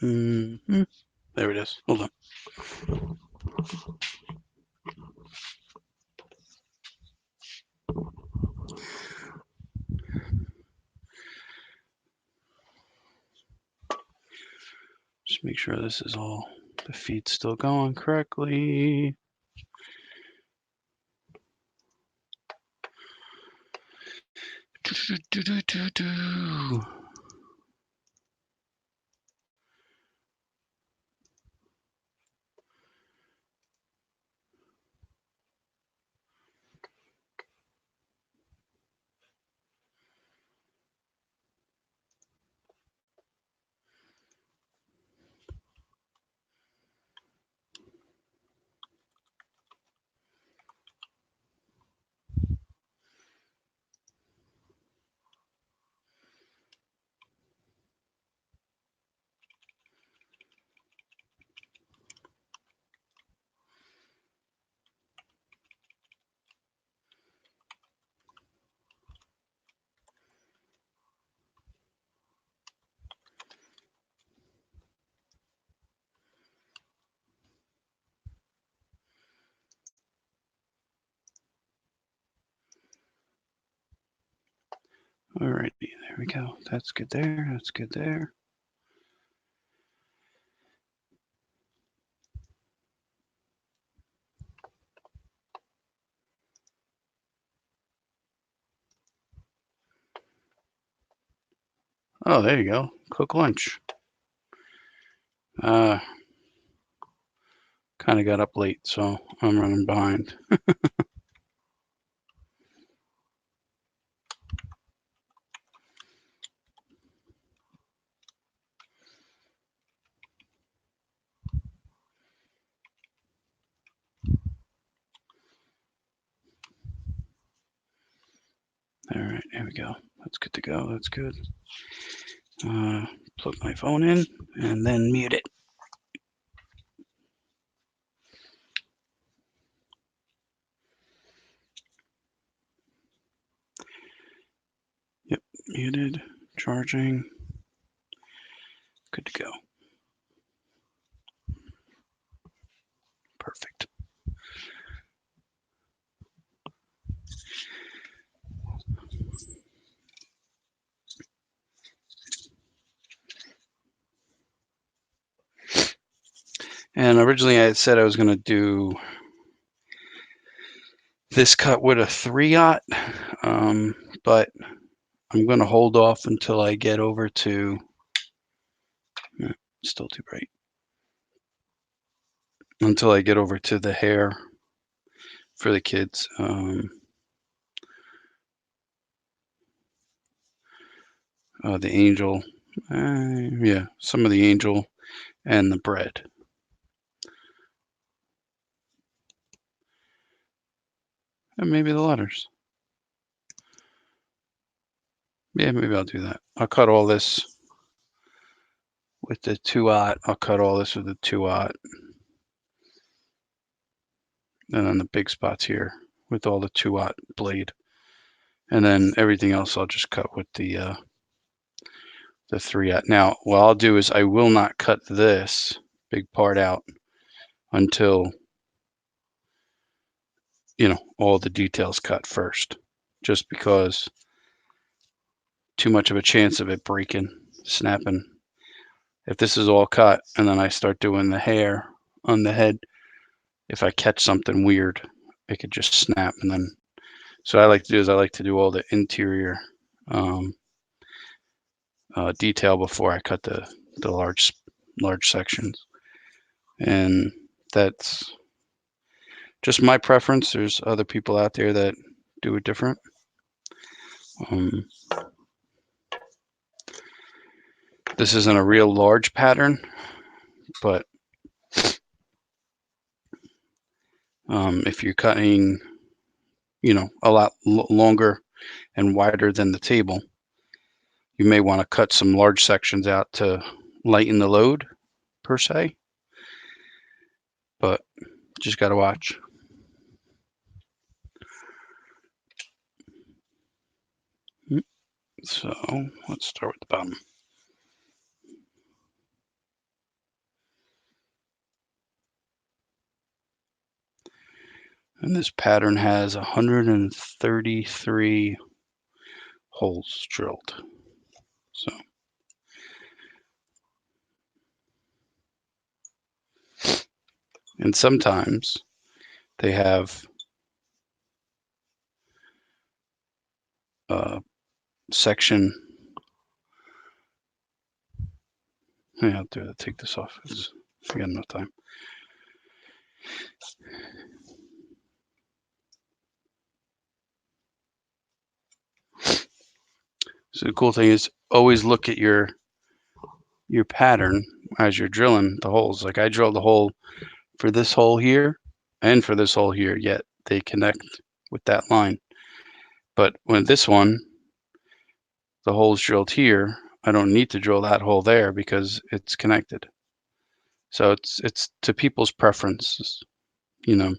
There it is. Hold on. Just make sure this is all, the feed's still going correctly. Alrighty, there we go. That's good there. That's good there. Oh, there you go. Cook lunch. Uh, kind of got up late, so I'm running behind. All right, here we go. That's good to go. That's good. Plug my phone in and then mute it. Yep, muted, charging. Good to go. Perfect. And originally I said I was going to do this cut with a 3/0, but I'm going to hold off until I get over to, still too bright, until I get over to the hair for the kids. The angel, yeah, some of the angel and the bread. And maybe the letters. Yeah, maybe I'll do that. I'll cut all this with the 2/0. I'll cut all this with the 2/0. And then the big spots here with all the 2/0 blade. And then everything else I'll just cut with the 3/0. Now, what I'll do is I will not cut this big part out until, all the details cut first, just because too much of a chance of it breaking, snapping. If this is all cut and then I start doing the hair on the head, if I catch something weird, it could just snap. And then, so what I like to do is I like to do all the interior detail before I cut the large sections. And that's just my preference. There's other people out there that do it different. This isn't a real large pattern, but if you're cutting, a lot longer and wider than the table, you may want to cut some large sections out to lighten the load, per se. But just got to watch. So let's start with the bottom. And this pattern has 133 holes drilled. So and sometimes they have a section. Yeah, I'll do that. Take this off. We got enough time. So the cool thing is always look at your pattern as you're drilling the holes. Like I drilled a hole for this hole here and for this hole here, yet they connect with that line. But when this one, the hole's drilled here, I don't need to drill that hole there because it's connected. So it's to people's preferences, you know.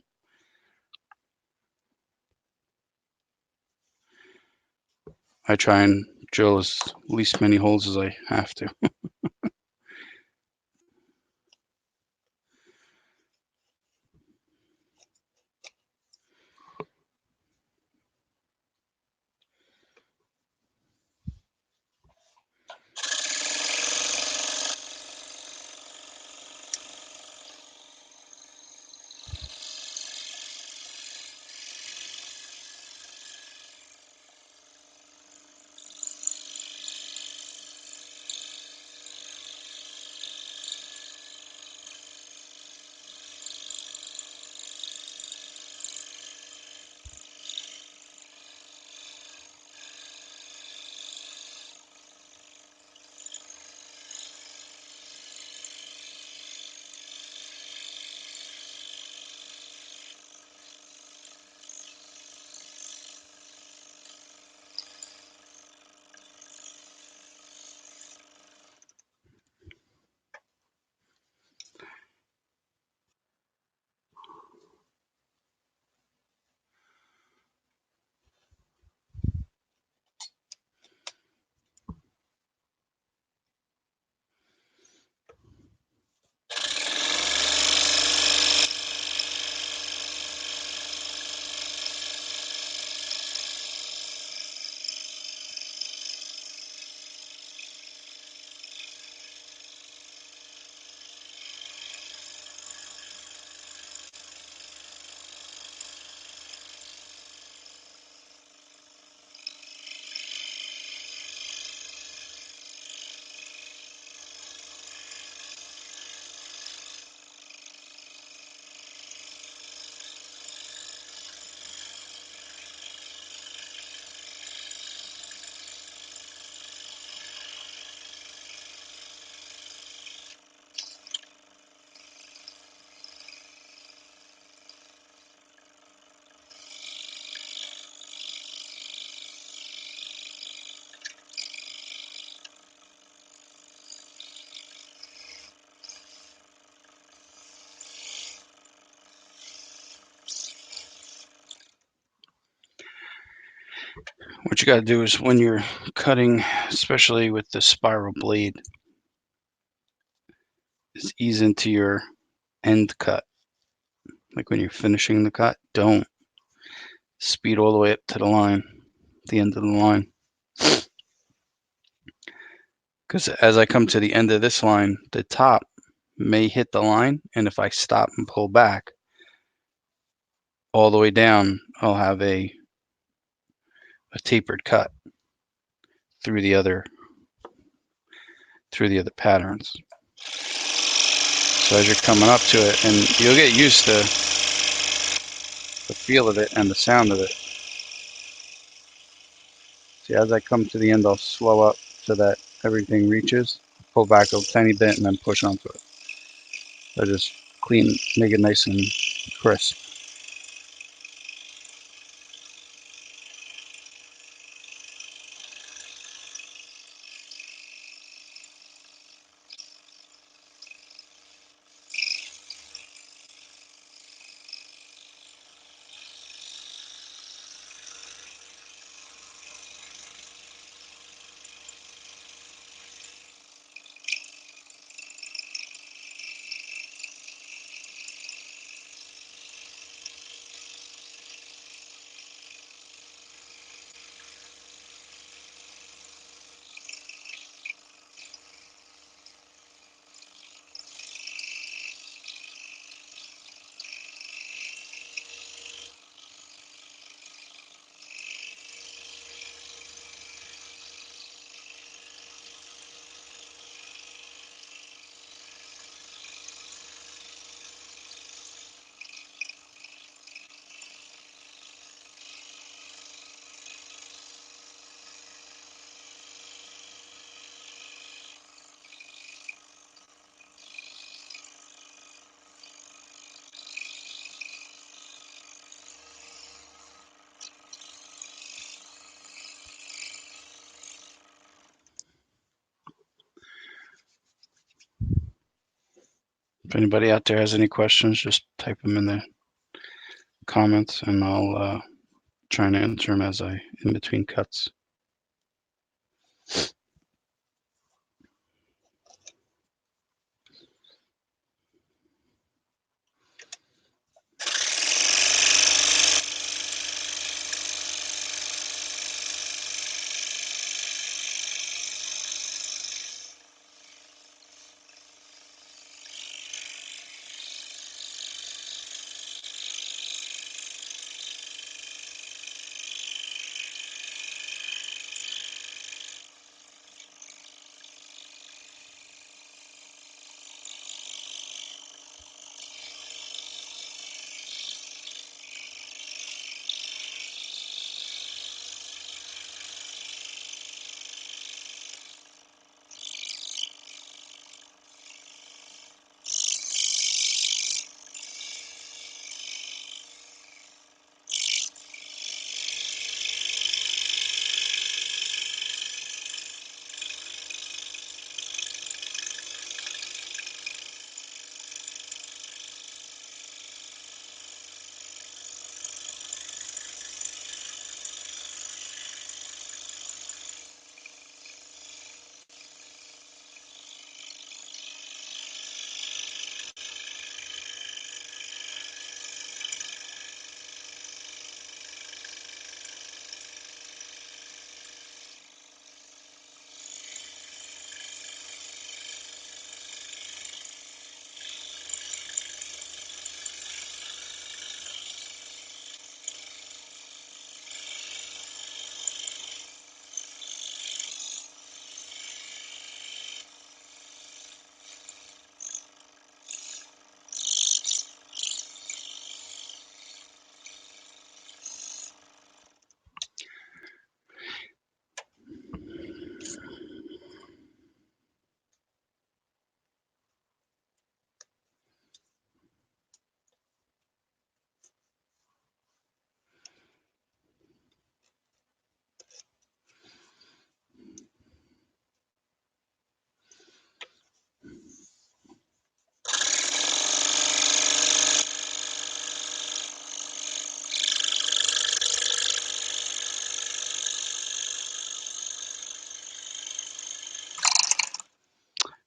I try and drill as least many holes as I have to. What you got to do is when you're cutting, especially with the spiral blade, is ease into your end cut. Like when you're finishing the cut, don't speed all the way up to the line, the end of the line. Because as I come to the end of this line, the top may hit the line, and if I stop and pull back all the way down, I'll have a tapered cut through the other patterns. So as you're coming up to it, and you'll get used to the feel of it and the sound of it. See, as I come to the end, I'll slow up so that everything reaches, pull back a tiny bit, and then push onto it. So just clean, make it nice and crisp. If anybody out there has any questions, just type them in the comments and I'll try and answer them as I in between cuts.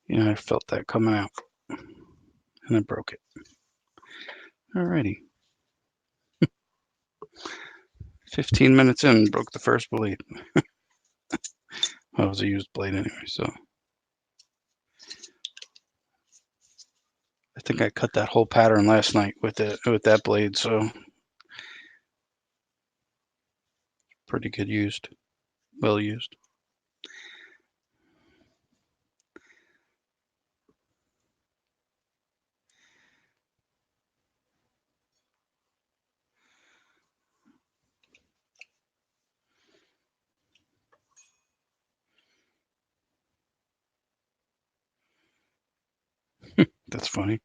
Yeah, I felt that coming out and I broke it. Alrighty. 15 minutes in, broke the first blade. Well, it was a used blade anyway, so. I think I cut that whole pattern last night with that blade, so pretty good used, well used. That's funny.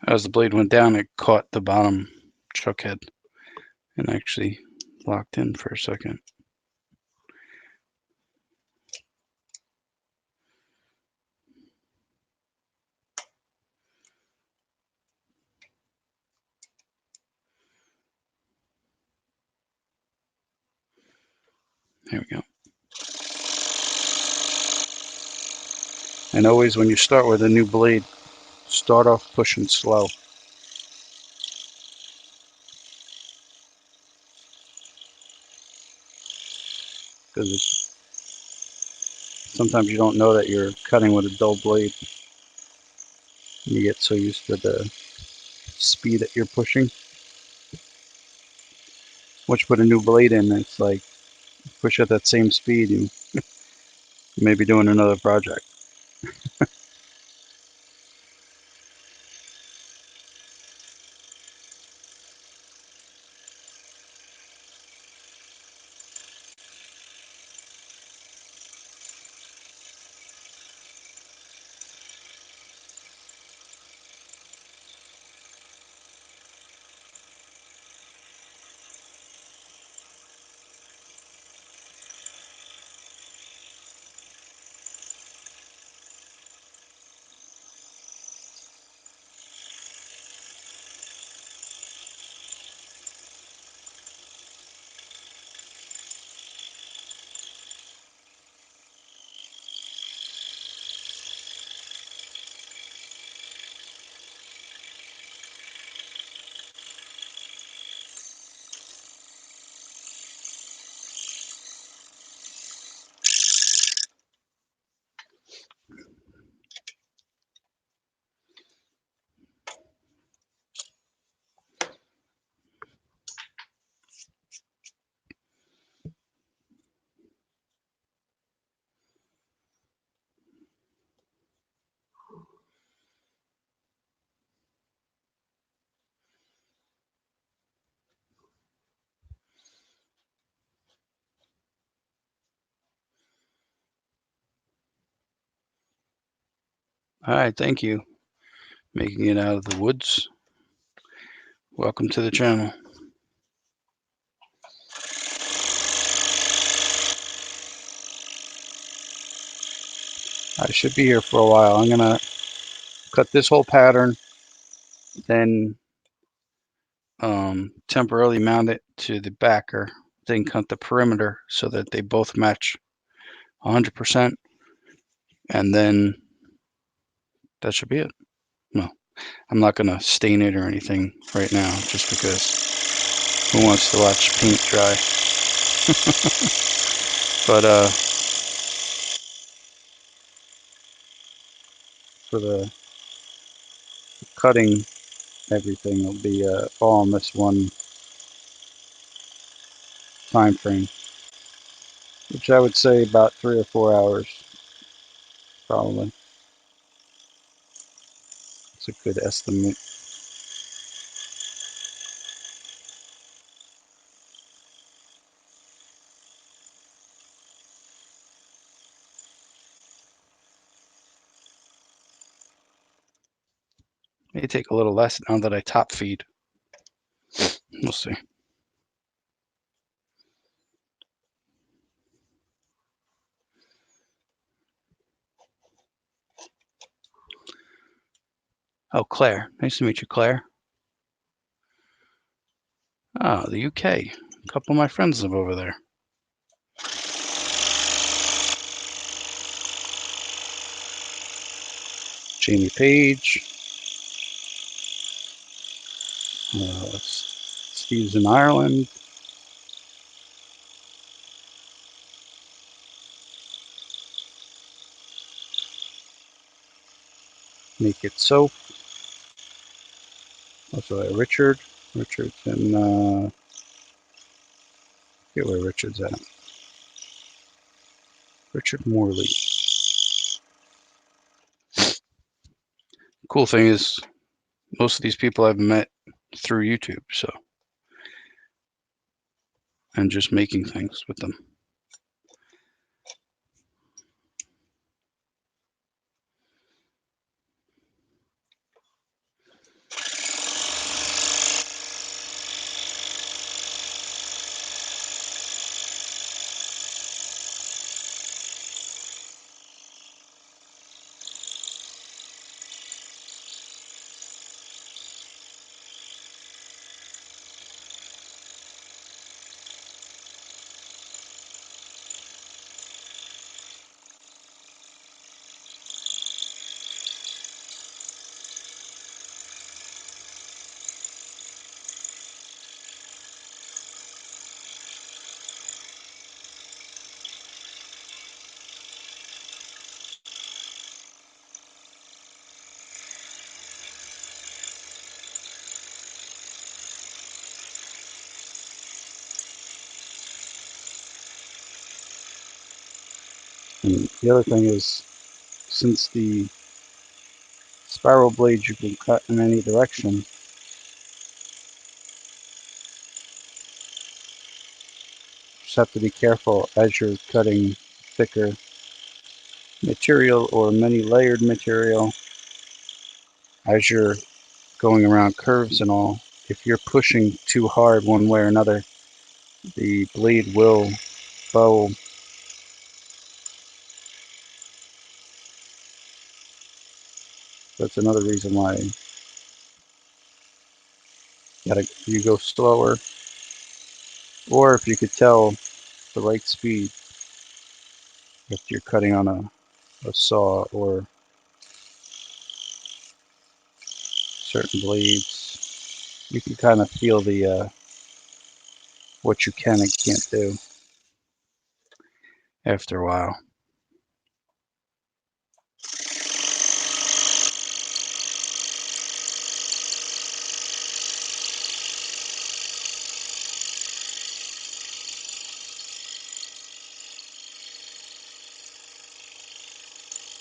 As the blade went down, it caught the bottom chuck head and actually locked in for a second. There we go. And always when you start with a new blade, start off pushing slow. Because sometimes you don't know that you're cutting with a dull blade. You get so used to the speed that you're pushing. Once you put a new blade in, it's like push at that same speed, you may be doing another project. All right, thank you. Making it out of the woods. Welcome to the channel. I should be here for a while. I'm gonna cut this whole pattern, then temporarily mount it to the backer, then cut the perimeter so that they both match 100%, and then that should be it. No, I'm not gonna stain it or anything right now, just because who wants to watch paint dry? But for the cutting everything, it'll be all in this one time frame, which I would say about 3 or 4 hours, probably. It's a good estimate. May take a little less now that I top feed. We'll see. Oh, Claire. Nice to meet you, Claire. Ah, the UK. A couple of my friends live over there. Jamie Page. Steve's in Ireland. Make It Soap. Also Richard. Richard's in, get where Richard's at. Richard Morley. Cool thing is, most of these people I've met through YouTube, so, and just making things with them. And the other thing is, since the spiral blades you can cut in any direction, just have to be careful as you're cutting thicker material or many layered material, as you're going around curves and all. If you're pushing too hard one way or another, the blade will bow. That's another reason why you go slower, or if you could tell the right speed if you're cutting on a saw or certain blades, you can kind of feel the what you can and can't do after a while.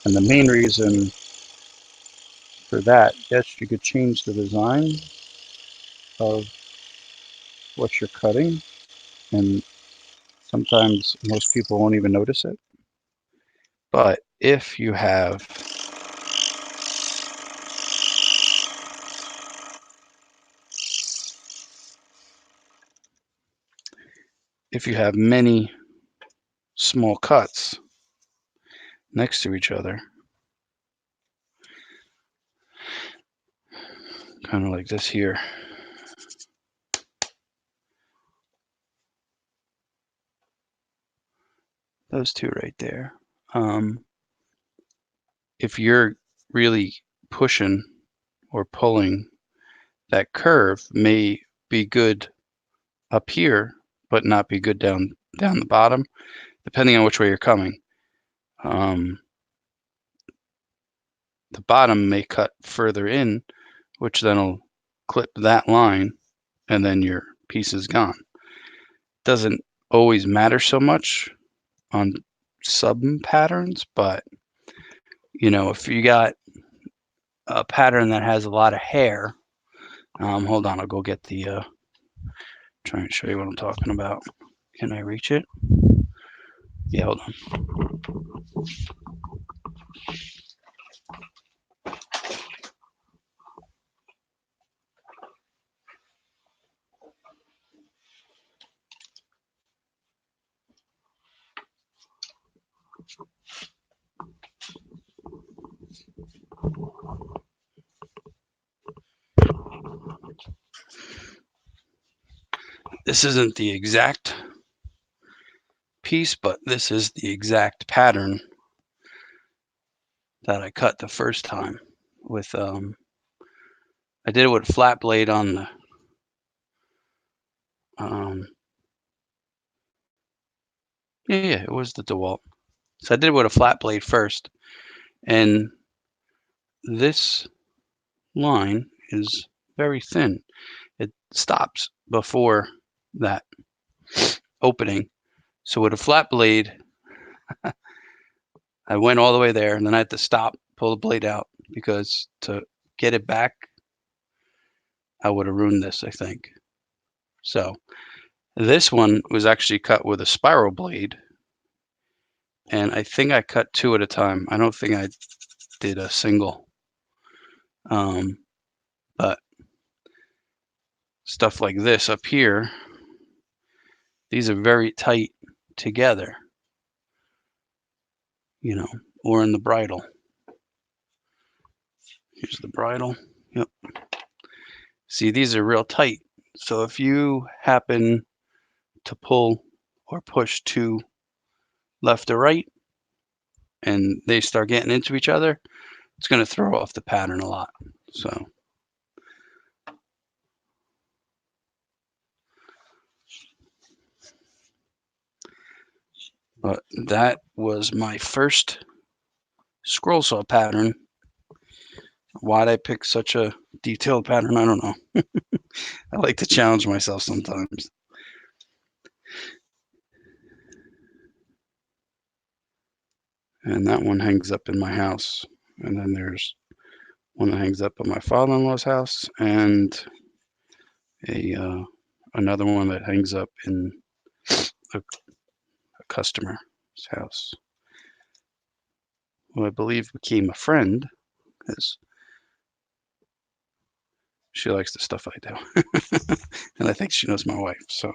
And the main reason for that, yes, you could change the design of what you're cutting, and sometimes most people won't even notice it. But if you have if you have many small cuts next to each other, kind of like this here, those two right there. If you're really pushing or pulling, that curve may be good up here, but not be good down the bottom, depending on which way you're coming. The bottom may cut further in, which then will clip that line, and then your piece is gone. Doesn't always matter so much on sub patterns, but if you got a pattern that has a lot of hair, hold on, I'll go get the try and show you what I'm talking about. Can I reach it? Yeah, hold on. This isn't the exact piece, but this is the exact pattern that I cut the first time with I did it with a flat blade on the yeah, it was the DeWalt. So I did it with a flat blade first, and this line is very thin. It stops before that opening. So with a flat blade, I went all the way there, and then I had to stop, pull the blade out, because to get it back, I would have ruined this, I think. So this one was actually cut with a spiral blade, and I think I cut two at a time. I don't think I did a single. But stuff like this up here, these are very tight together, or in the bridle. Here's the bridle. Yep. See, these are real tight. So if you happen to pull or push to left or right, and they start getting into each other, it's going to throw off the pattern a lot. So, but that was my first scroll saw pattern. Why'd I pick such a detailed pattern? I don't know. I like to challenge myself sometimes. And that one hangs up in my house. And then there's one that hangs up at my father-in-law's house, and another one that hangs up in a customer's house, who I believe became a friend, because she likes the stuff I do. And I think she knows my wife, so.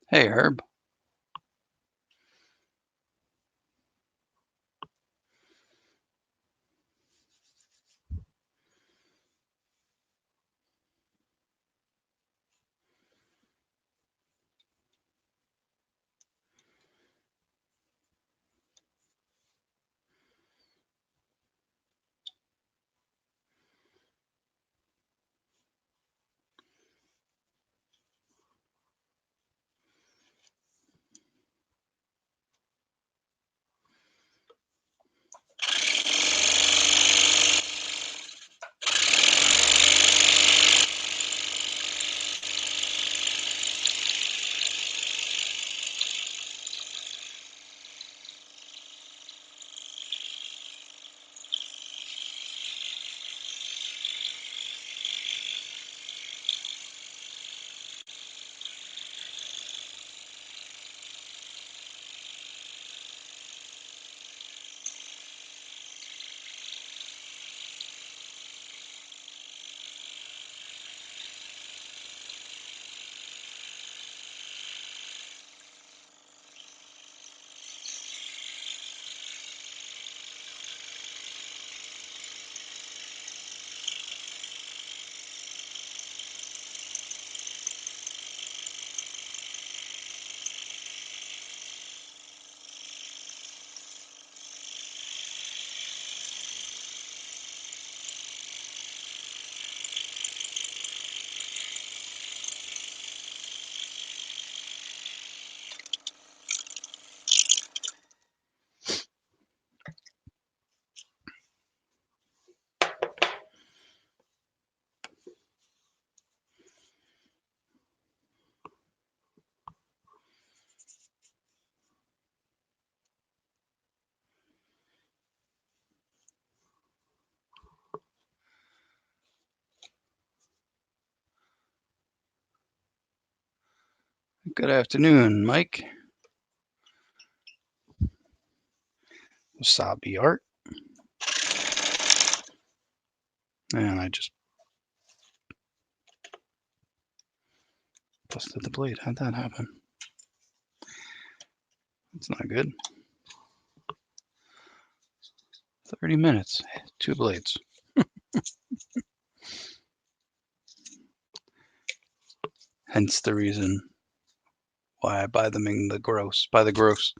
Hey, Herb. Good afternoon, Mike. Wasabi art. And I just busted the blade. How'd that happen? That's not good. 30 minutes, 2 blades. Hence the reason why I buy them in the gross, by the gross.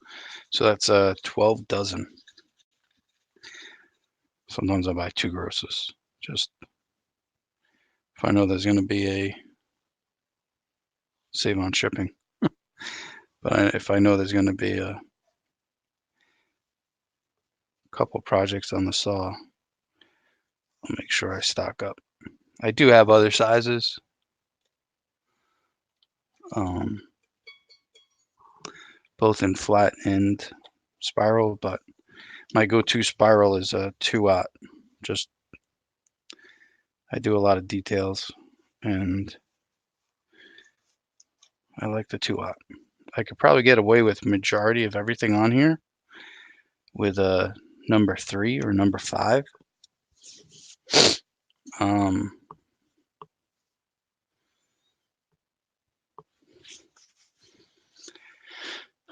So that's 12 dozen. Sometimes I buy 2 grosses. Just if I know there's going to be a save on shipping. But if I know there's going to be a couple projects on the saw, I'll make sure I stock up. I do have other sizes. Both in flat and spiral, but my go-to spiral is a 2/0. Just I do a lot of details, and I like the 2/0. I could probably get away with majority of everything on here with a number 3 or number 5.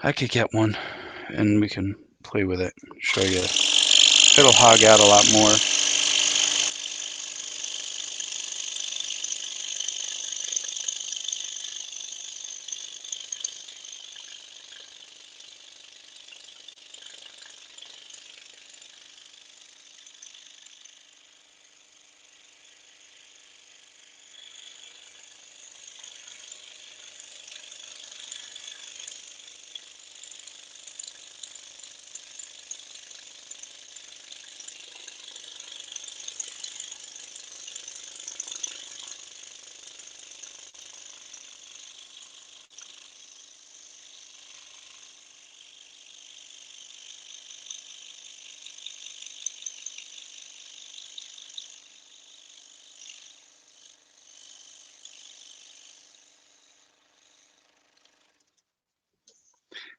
I could get one, and we can play with it. Show you. It'll hog out a lot more.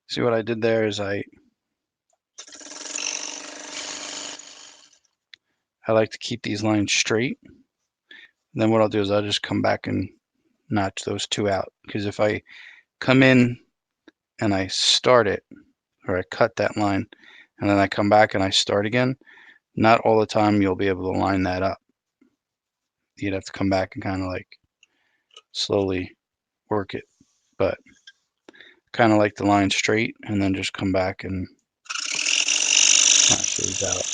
See what I did there is I like to keep these lines straight. And then what I'll do is I'll just come back and notch those 2 out. Because if I come in and I start it, or I cut that line, and then I come back and I start again, not all the time you'll be able to line that up. You'd have to come back and kind of like slowly work it. But kind of like the line straight, and then just come back and notch these out.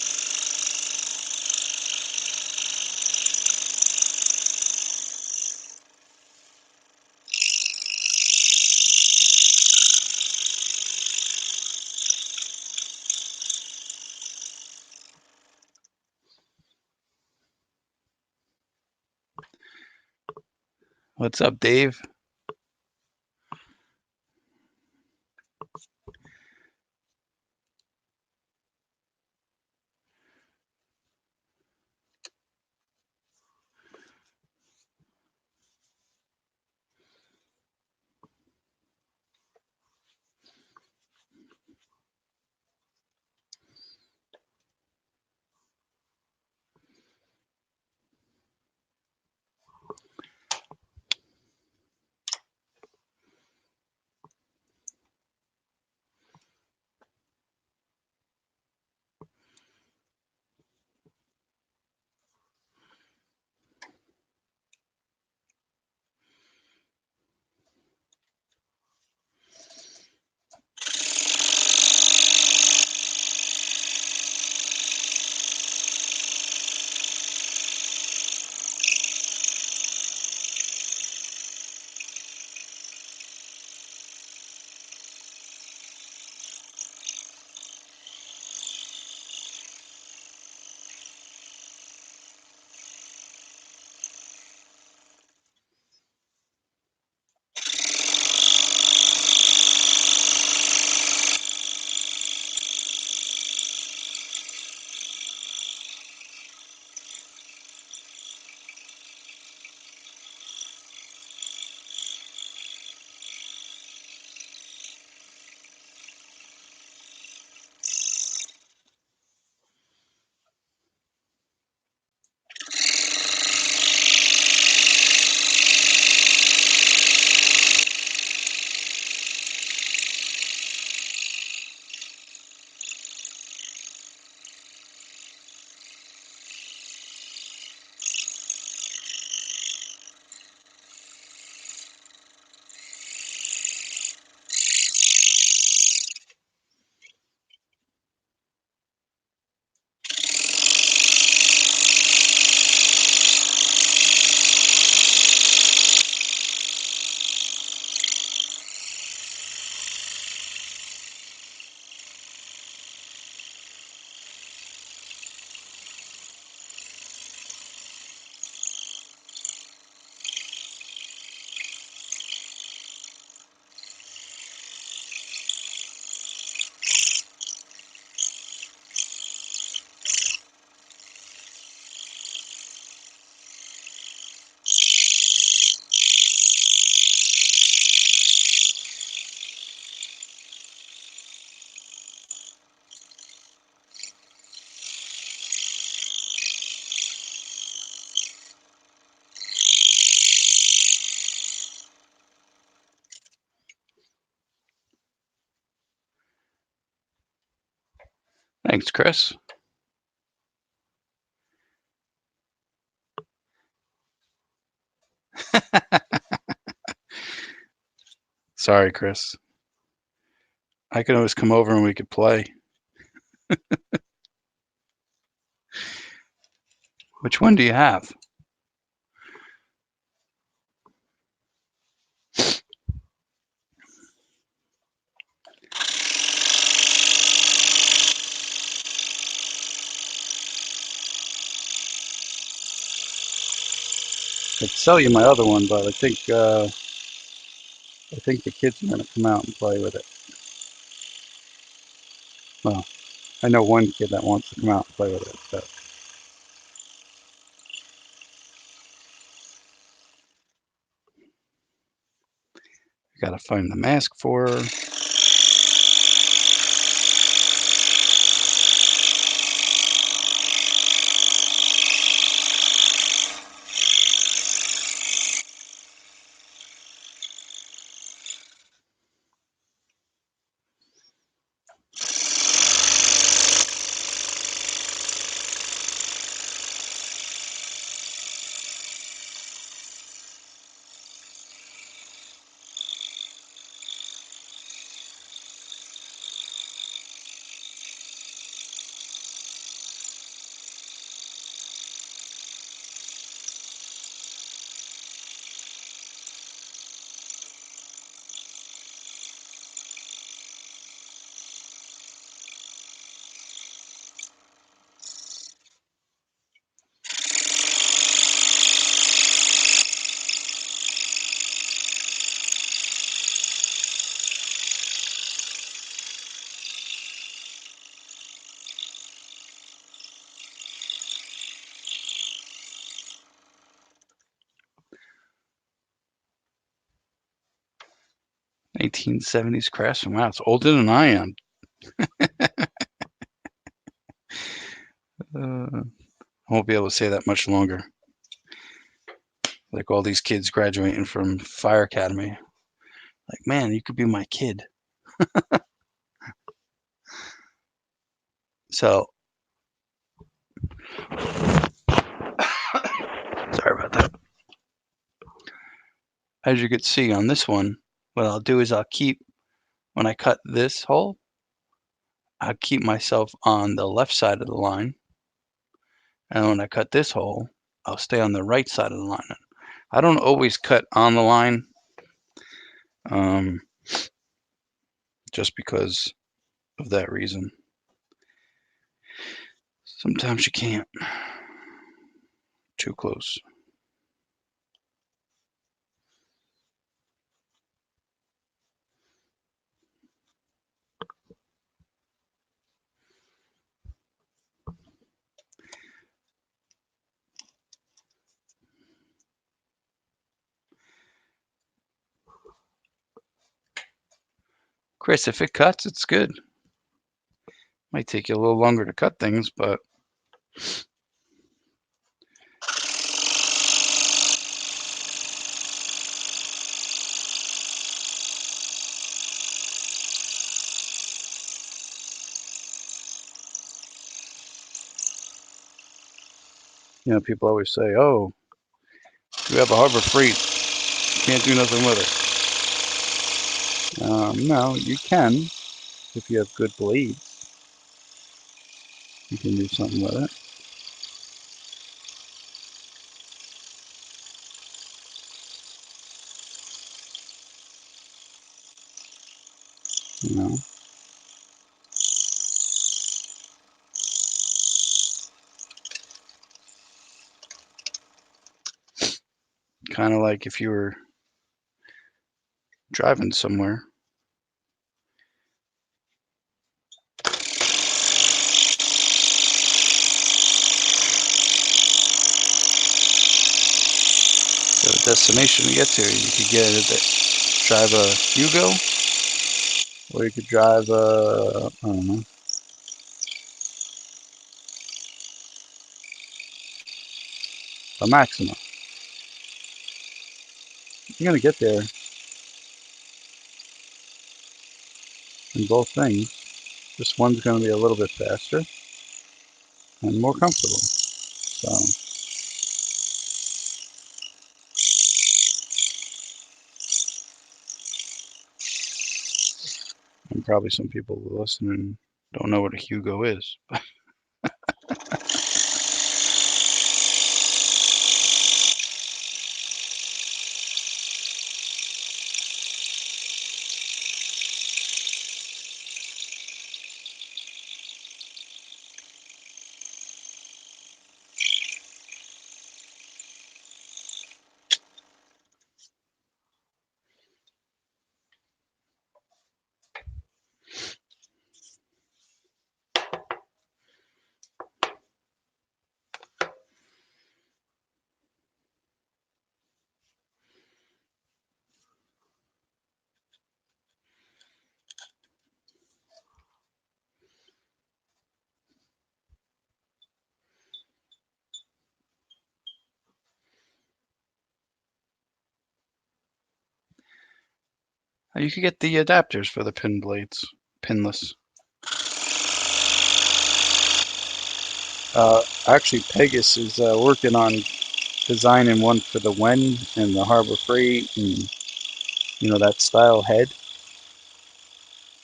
What's up, Dave? Thanks, Chris. Sorry, Chris. I could always come over and we could play. Which one do you have? I'd sell you my other one, but I think the kids are going to come out and play with it. Well, I know one kid that wants to come out and play with it. So. I got to find the mask for her. (1870s) Craftsman. Wow, it's older than I am. I won't be able to say that much longer. Like all these kids graduating from Fire Academy. Like, man, you could be my kid. So, sorry about that. As you can see on this one, what I'll do is when I cut this hole, I'll keep myself on the left side of the line. And when I cut this hole, I'll stay on the right side of the line. I don't always cut on the line, just because of that reason. Sometimes you can't. Too close. Chris, if it cuts, it's good. Might take you a little longer to cut things, but people always say, "Oh, you have a Harbor Freight, you can't do nothing with it." No, you can if you have good blades. You can do something with it. You know. Kind of like if you were driving somewhere. You have a destination to get to. You could drive a Yugo, or you could drive a, I don't know, a Maxima. You're gonna get there in both things. This one's going to be a little bit faster and more comfortable. So, and probably some people listening don't know what a Hugo is. You could get the adapters for the pin blades, pinless. Actually, Pegasus is working on designing one for the Wen and the Harbor Freight and, you know, that style head.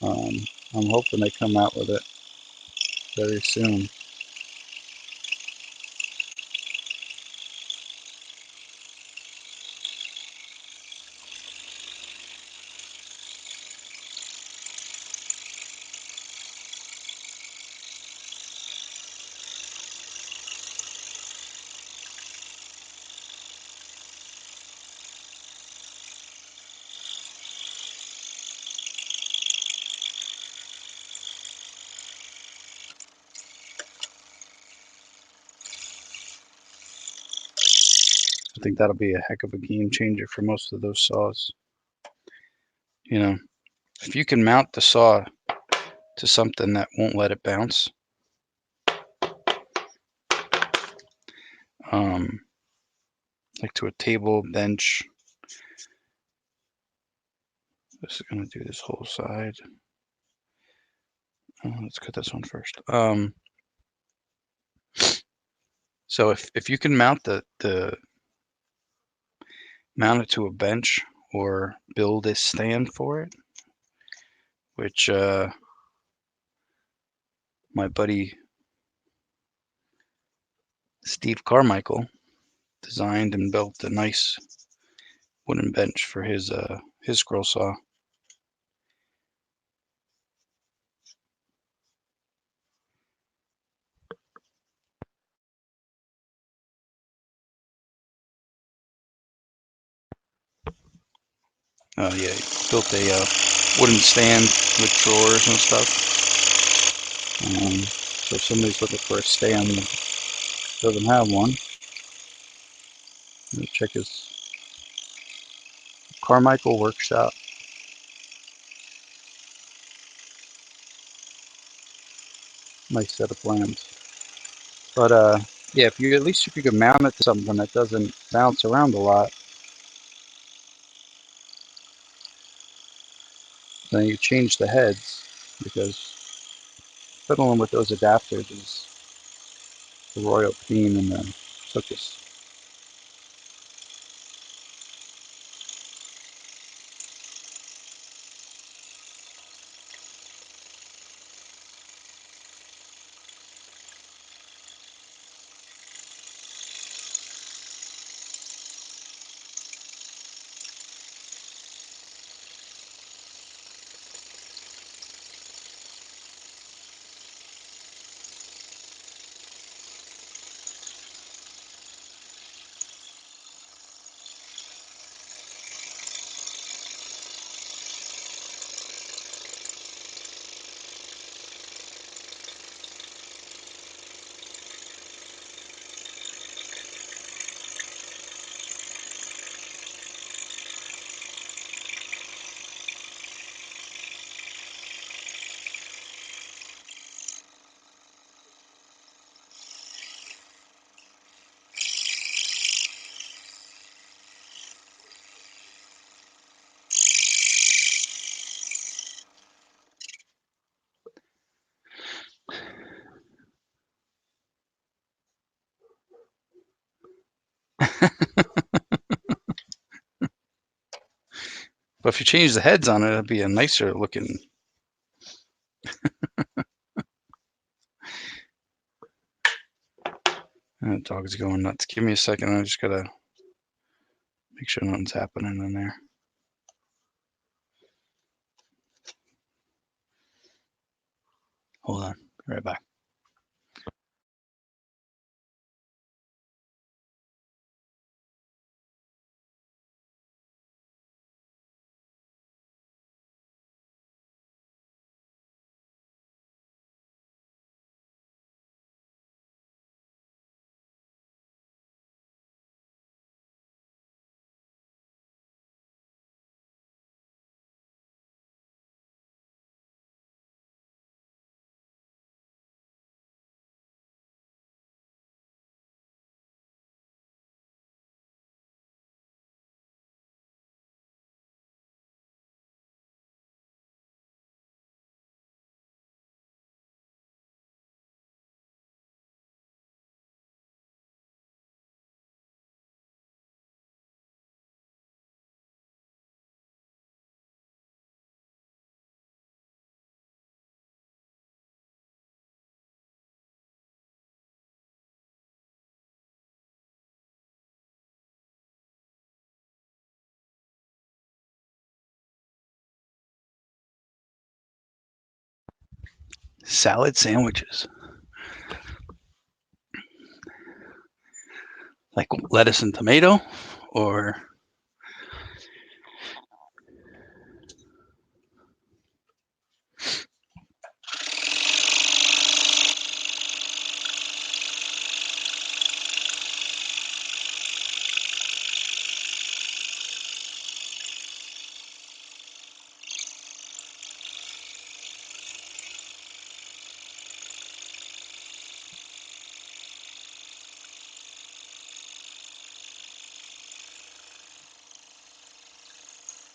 I'm hoping they come out with it very soon. I think that'll be a heck of a game changer for most of those saws. You know, if you can mount the saw to something that won't let it bounce, like to a table, bench. This is going to do this whole side. Let's cut this one first. So if you can mount mount it to a bench or build a stand for it, which my buddy Steve Carmichael designed and built a nice wooden bench for his scroll saw. Yeah, he built a wooden stand with drawers and stuff. So if somebody's looking for a stand that doesn't have one, check his Carmichael Workshop. Nice set of plans. But yeah, if you at least if you can mount it to something that doesn't bounce around a lot, then you change the heads, because fiddling with those adapters is the royal pain in the tuchus. But if you change the heads on it, it'll be a nicer looking. That dog's going nuts. Give me a second. I just gotta make sure nothing's happening in there. Hold on. Be right back. Salad sandwiches. Like lettuce and tomato, or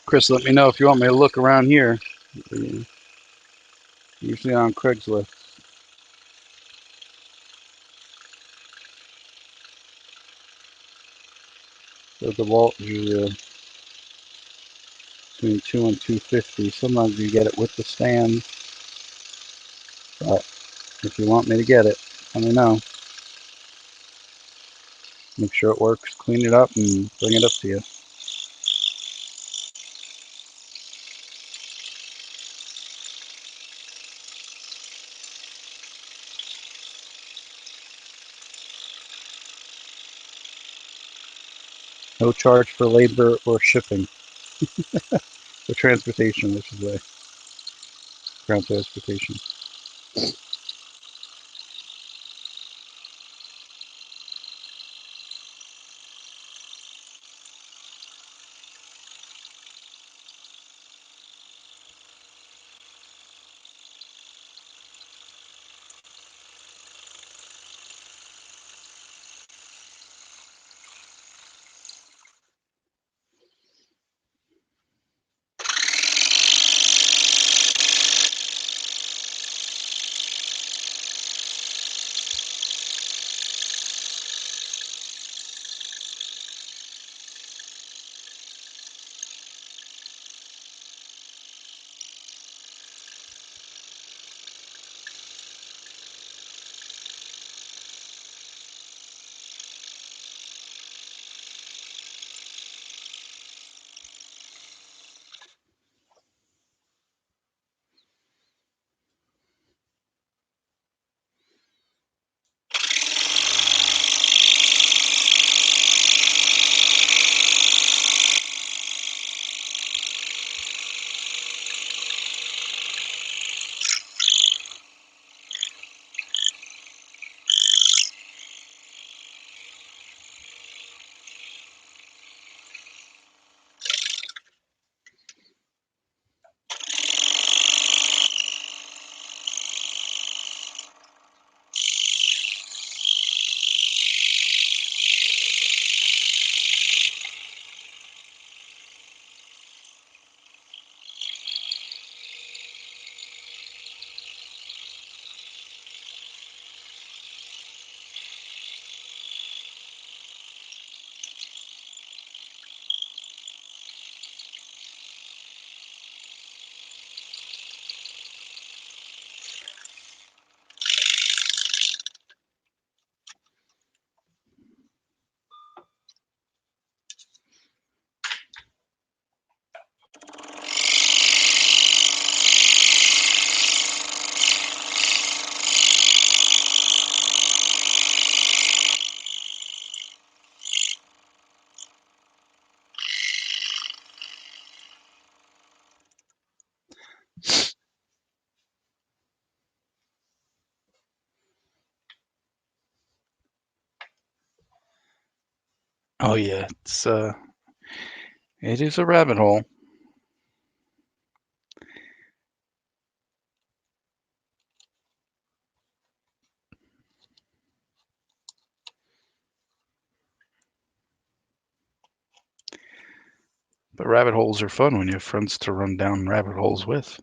Chris, let me know if you want me to look around here. Usually on Craigslist. The DeWalt is between 2 and 250. Sometimes you get it with the stand, but if you want me to get it, let me know. Make sure it works, clean it up, and bring it up to you. No charge for labor or shipping. For transportation, which is the ground transportation. Oh yeah, it is a rabbit hole. But rabbit holes are fun when you have friends to run down rabbit holes with.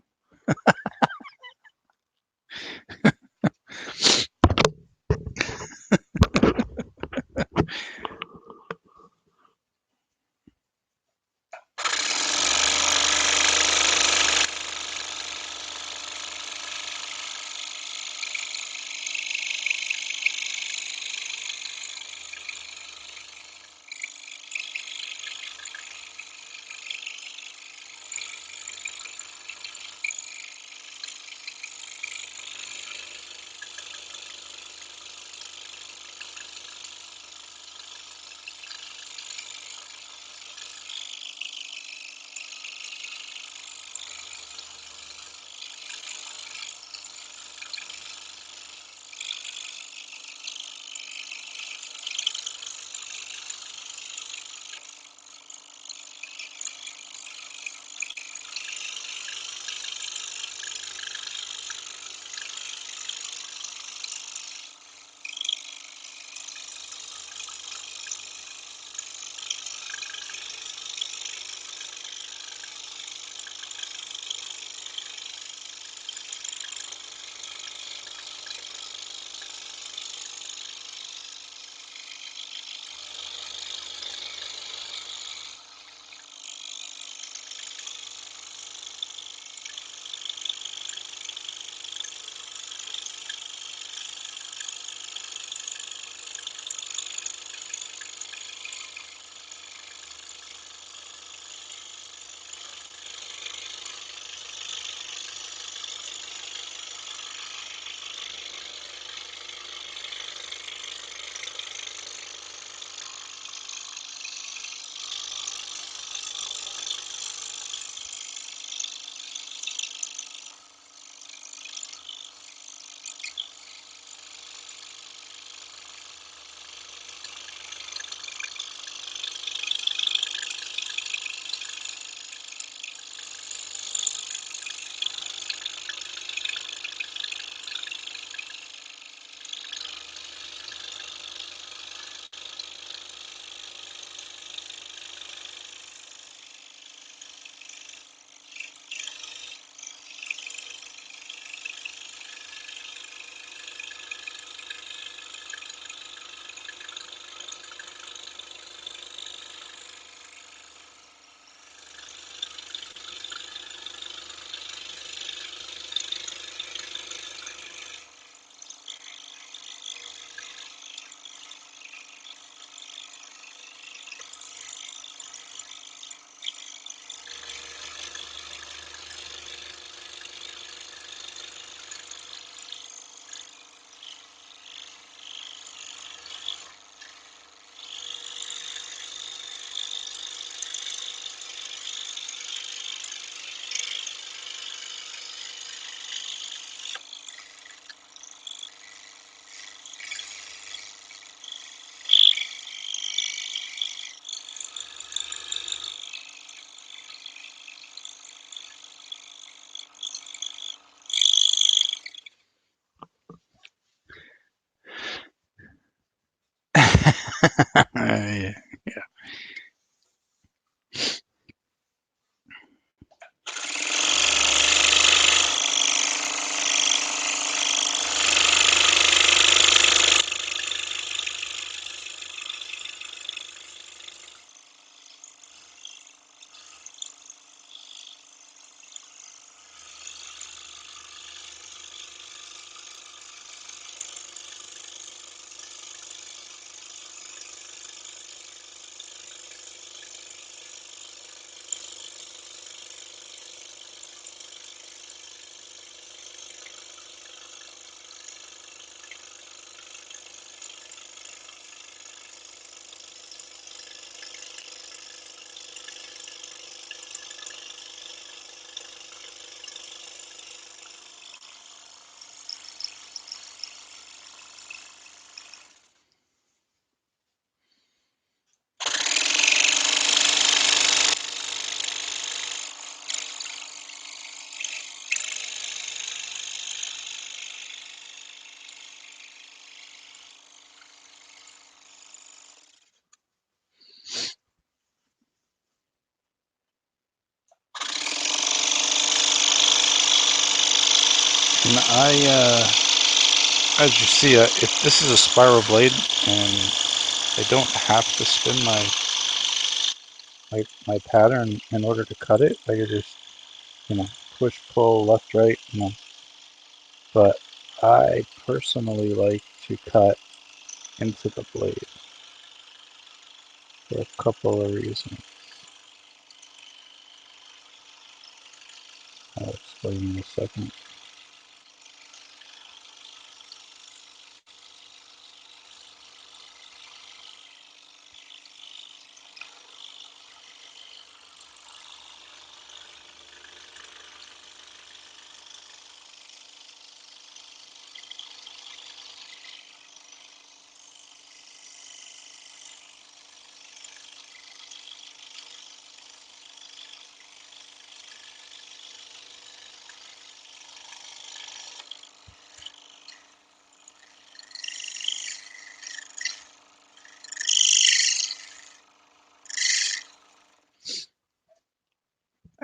as you see, if this is a spiral blade, and I don't have to spin my pattern in order to cut it. I could just, push, pull, left, right, But I personally like to cut into the blade for a couple of reasons. I'll explain in a second.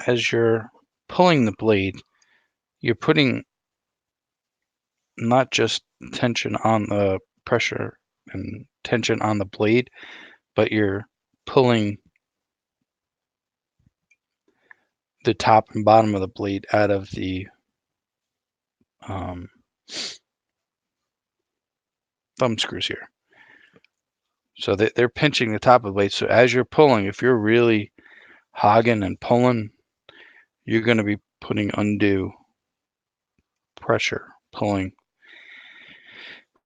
As you're pulling the blade, you're putting not just tension on the pressure and tension on the blade, but you're pulling the top and bottom of the blade out of the thumb screws here. So they're pinching the top of the blade. So as you're pulling, if you're really hogging and pulling, you're going to be putting undue pressure, pulling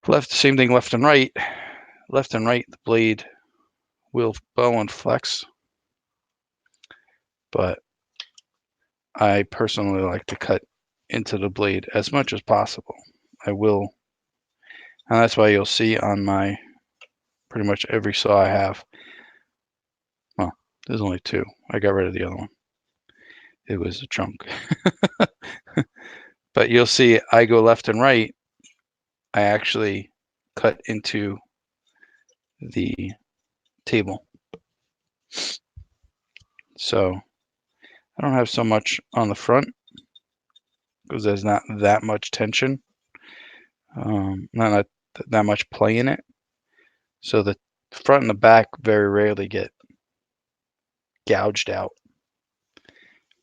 left. Same thing left and right. Left and right, the blade will bow and flex. But I personally like to cut into the blade as much as possible. I will, and that's why you'll see on my pretty much every saw I have. Well, there's only two. I got rid of the other one. It was a chunk. But you'll see I go left and right. I actually cut into the table. So I don't have so much on the front because there's not that much tension, not that much play in it. So the front and the back very rarely get gouged out.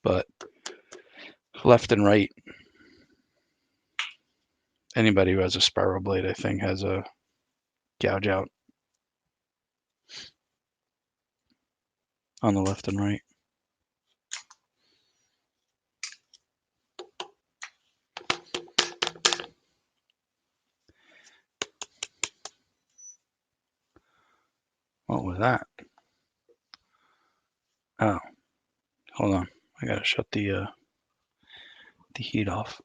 But left and right, anybody who has a spiral blade, I think, has a gouge out on the left and right. What was that? Oh, hold on. I gotta shut the heat off.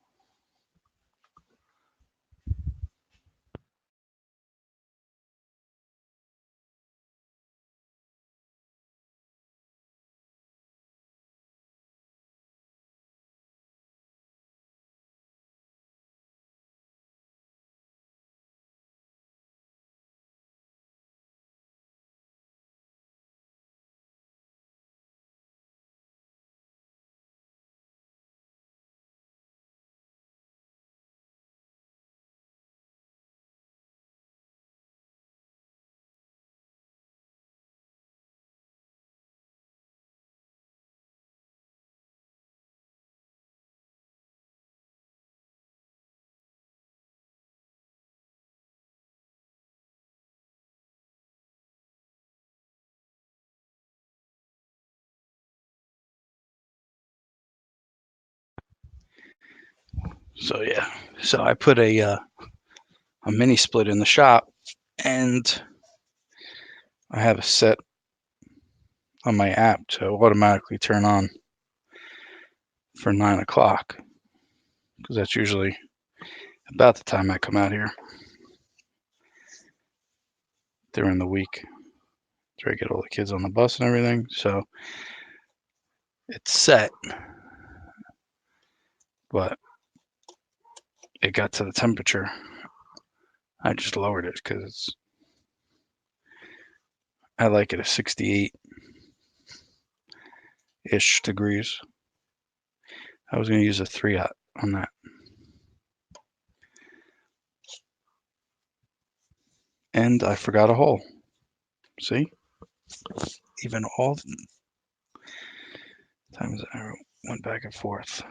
So yeah, so I put a mini split in the shop, and I have a set on my app to automatically turn on for 9 o'clock because that's usually about the time I come out here during the week. Try to get all the kids on the bus and everything. So it's set, but it got to the temperature. I just lowered it because I like it at 68-ish degrees. I was going to use a 3-aught on that. And I forgot a hole. See? Even all the times the arrow went back and forth.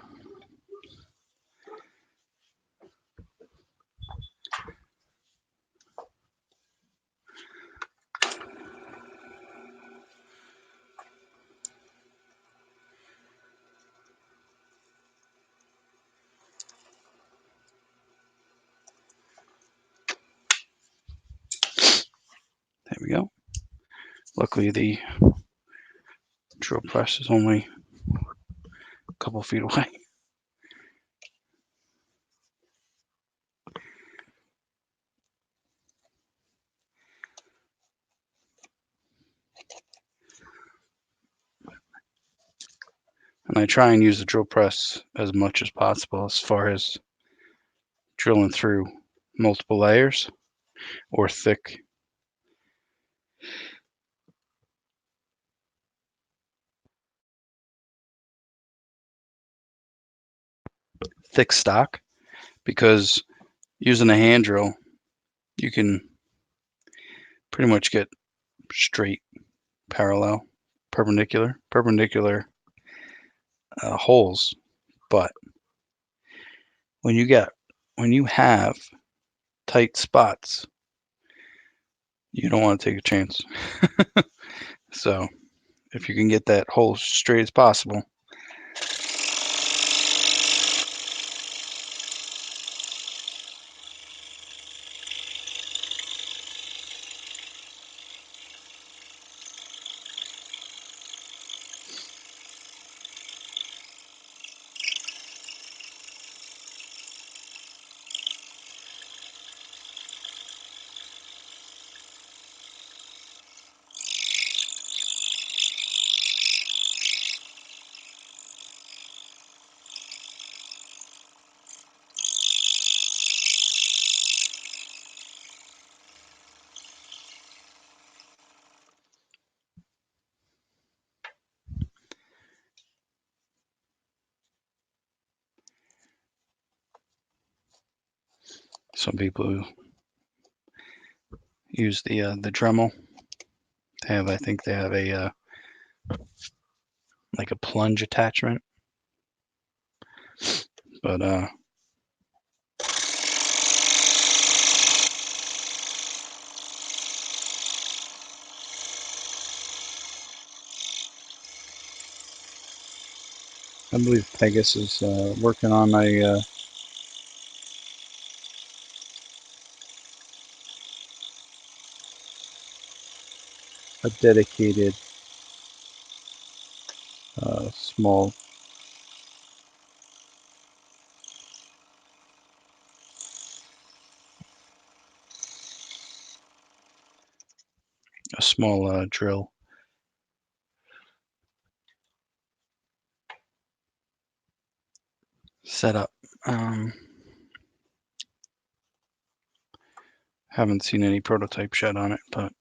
There we go. Luckily, the drill press is only a couple feet away. And I try and use the drill press as much as possible as far as drilling through multiple layers or thick stock, because using a hand drill you can pretty much get straight, parallel, perpendicular holes. But when you have tight spots, you don't want to take a chance. So if you can get that hole straight as possible. Some people use the Dremel. I think they have a like a plunge attachment, but I believe Pegasus is working on a dedicated small drill setup. Haven't seen any prototype yet on it, but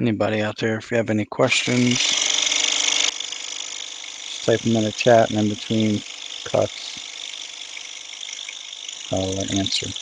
Anybody out there, if you have any questions, just type them in the chat, and in between cuts, I'll answer.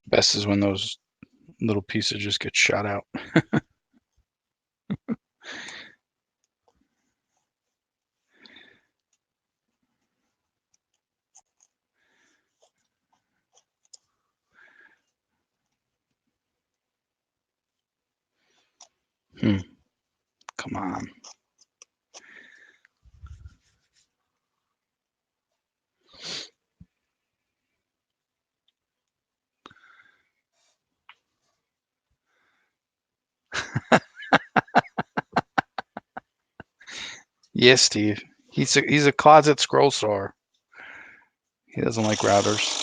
Best is when those little pieces just get shot out. Come on. Yes, Steve. He's a closet scroll sawer. He doesn't like routers.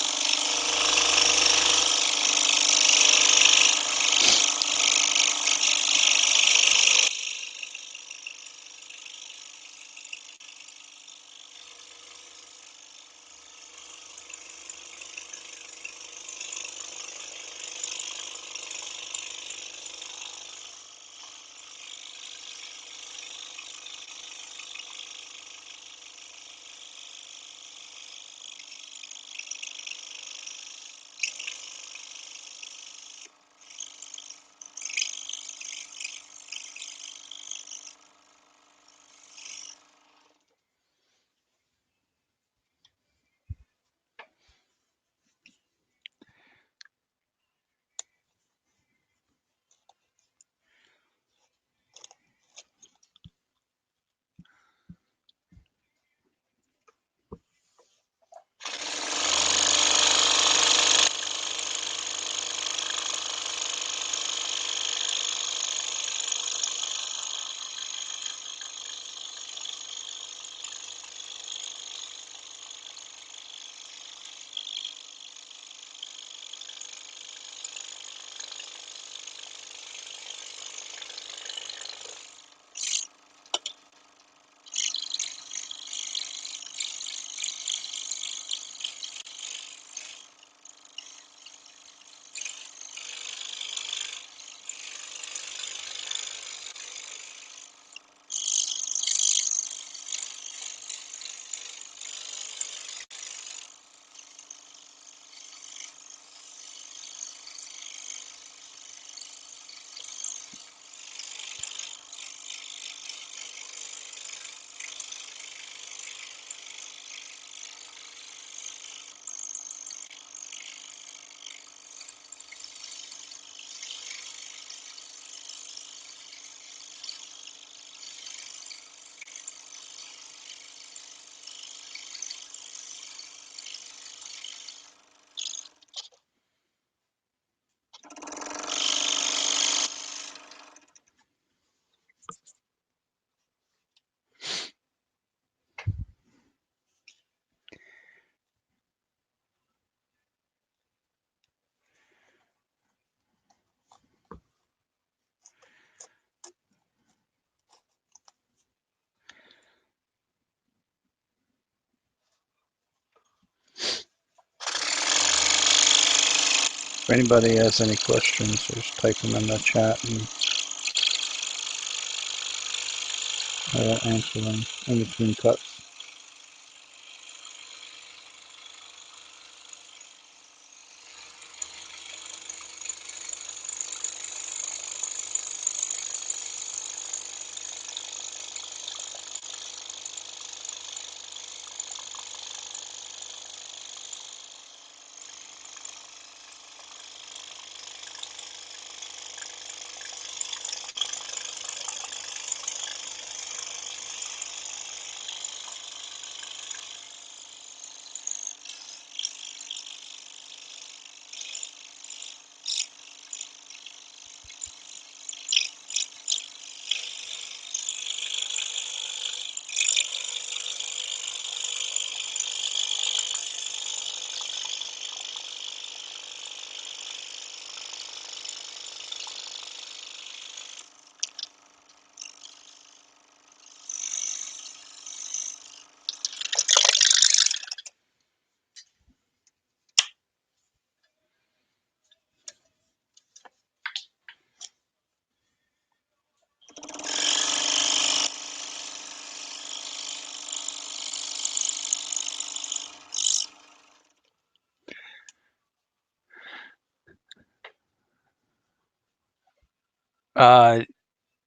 If anybody has any questions, just type them in the chat and I will answer them in between cuts.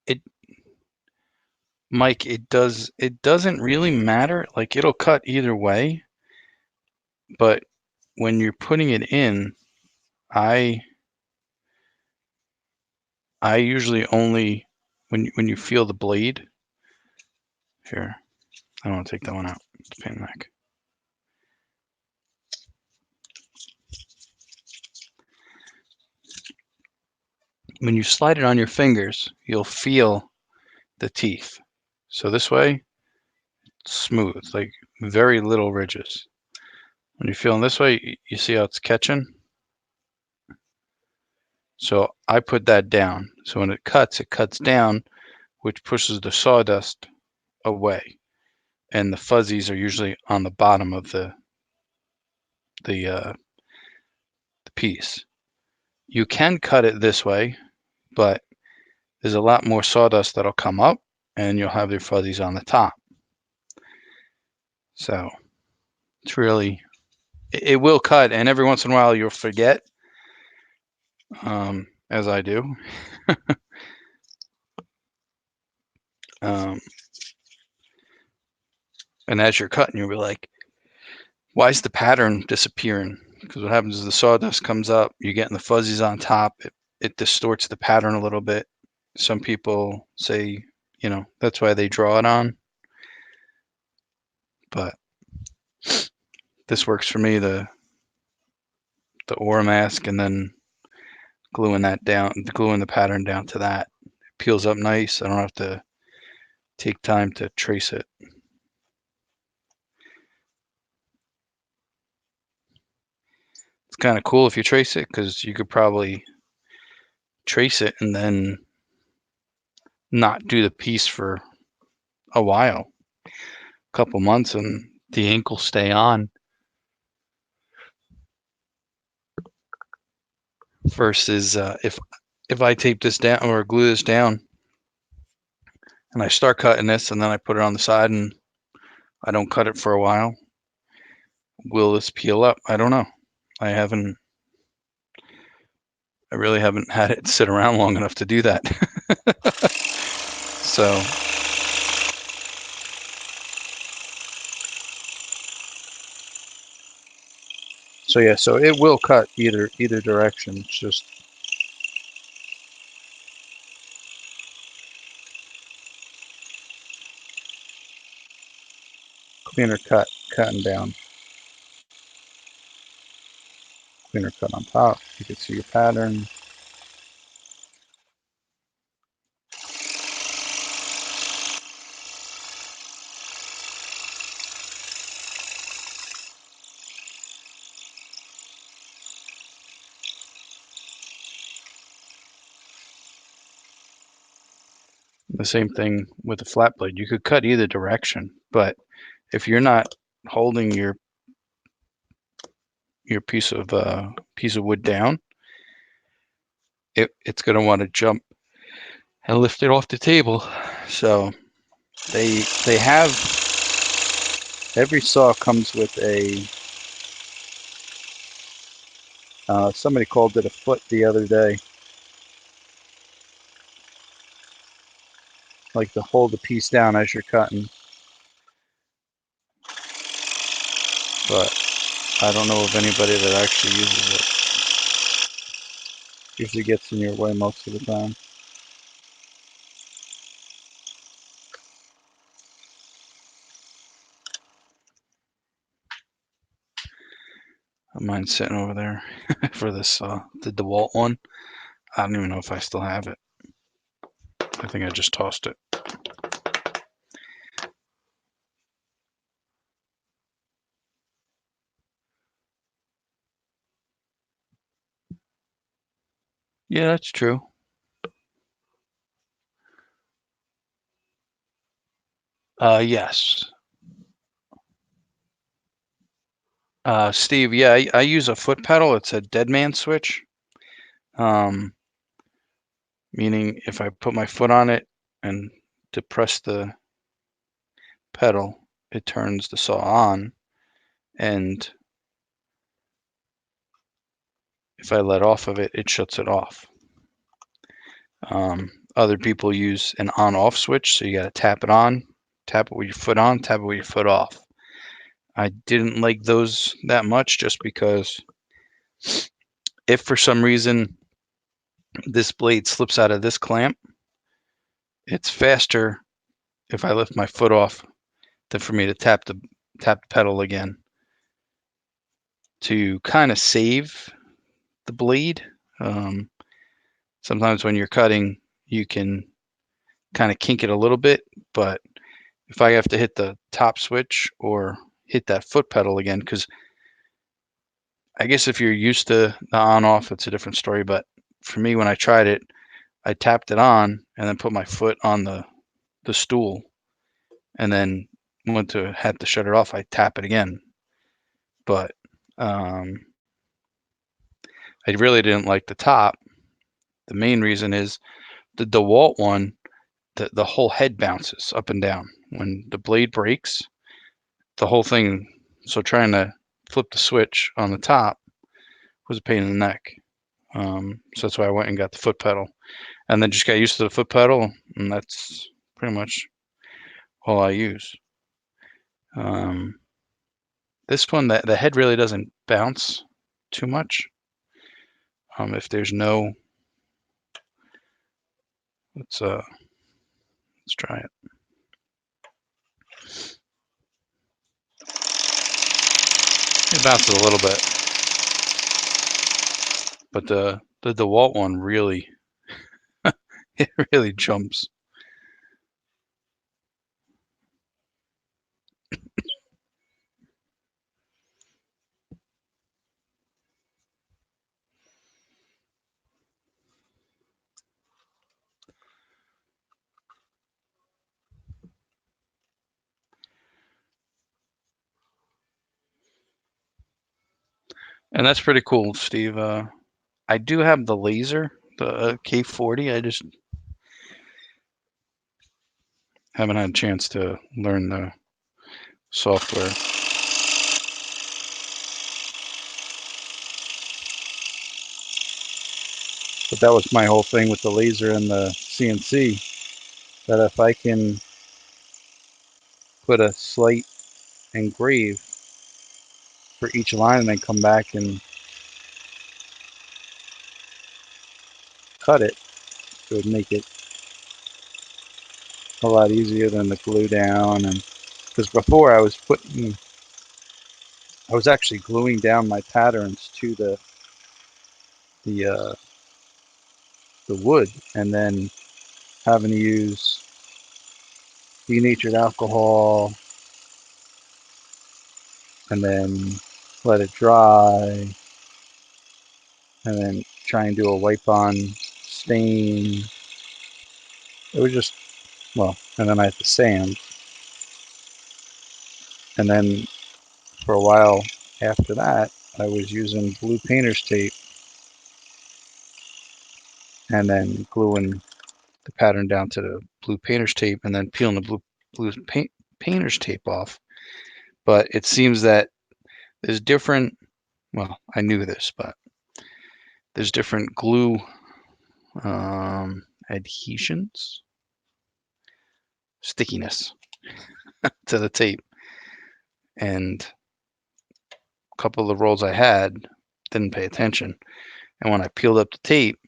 It Mike, it doesn't really matter. Like it'll cut either way, but when you're putting it in, I usually only when you feel the blade. Here, I don't want to take that one out. It's a pain in the neck. When you slide it on your fingers, you'll feel the teeth. So this way, smooth, like very little ridges. When you're feeling this way, you see how it's catching? So I put that down. So when it cuts down, which pushes the sawdust away. And the fuzzies are usually on the bottom of the piece. You can cut it this way, but there's a lot more sawdust that'll come up and you'll have your fuzzies on the top. So it's really, it will cut, and every once in a while you'll forget, as I do. um, and as you're cutting, you'll be like, why is the pattern disappearing? Because what happens is the sawdust comes up, you're getting the fuzzies on top, it distorts the pattern a little bit. Some people say, that's why they draw it on. But this works for me, the aura mask, and then gluing the pattern down to that. It peels up nice. I don't have to take time to trace it. It's kind of cool if you trace it, because you could probably trace it and then not do the piece for a while, a couple months, and the ink will stay on. Versus if I tape this down or glue this down and I start cutting this and then I put it on the side and I don't cut it for a while, will this peel up? I don't know. I really haven't had it sit around long enough to do that. So yeah, so it will cut either direction. It's just cleaner cutting down, cleaner cut on top. You can see your pattern. The same thing with the flat blade. You could cut either direction, but if you're not holding your piece of wood down, it's going to want to jump and lift it off the table. So they have, every saw comes with a somebody called it a foot the other day, like to hold the piece down as you're cutting. But I don't know of anybody that actually uses it. Usually gets in your way most of the time. Mine's sitting over there for this the DeWalt one. I don't even know if I still have it. I think I just tossed it. Yeah, that's true. Yes. Steve, yeah, I use a foot pedal. It's a dead man switch. Meaning if I put my foot on it and depress the pedal, it turns the saw on, and if I let off of it, it shuts it off. Other people use an on-off switch, so you got to tap it on, tap it with your foot on, tap it with your foot off. I didn't like those that much, just because if for some reason this blade slips out of this clamp, it's faster if I lift my foot off than for me to tap the pedal again, to kind of save the blade. Sometimes when you're cutting, you can kind of kink it a little bit, but if I have to hit the top switch or hit that foot pedal again, because I guess if you're used to the on-off, it's a different story. But for me, when I tried it, I tapped it on and then put my foot on the stool, and then had to shut it off, I tap it again. But um, I really didn't like the top. The main reason is the DeWalt one, the whole head bounces up and down. When the blade breaks, the whole thing, so trying to flip the switch on the top was a pain in the neck. So that's why I went and got the foot pedal. And then just got used to the foot pedal, and that's pretty much all I use. This one, the head really doesn't bounce too much. If there's no, let's try it. It bounces a little bit, but the DeWalt one really, it really jumps. And that's pretty cool, Steve. I do have the laser, the K40. I just haven't had a chance to learn the software. But that was my whole thing with the laser and the CNC, that if I can put a slight engrave for each line and then come back and cut it, it would make it a lot easier than the glue down. And because before I was actually gluing down my patterns to the uh, the wood, and then having to use denatured alcohol and then let it dry, and then try and do a wipe on stain. It was just, well, and then I had to sand. And then for a while after that, I was using blue painter's tape and then gluing the pattern down to the blue painter's tape and then peeling the painter's tape off. But it seems that there's different, well, I knew this, but there's different glue adhesions, stickiness to the tape. And a couple of the rolls I had didn't pay attention. And when I peeled up the tape,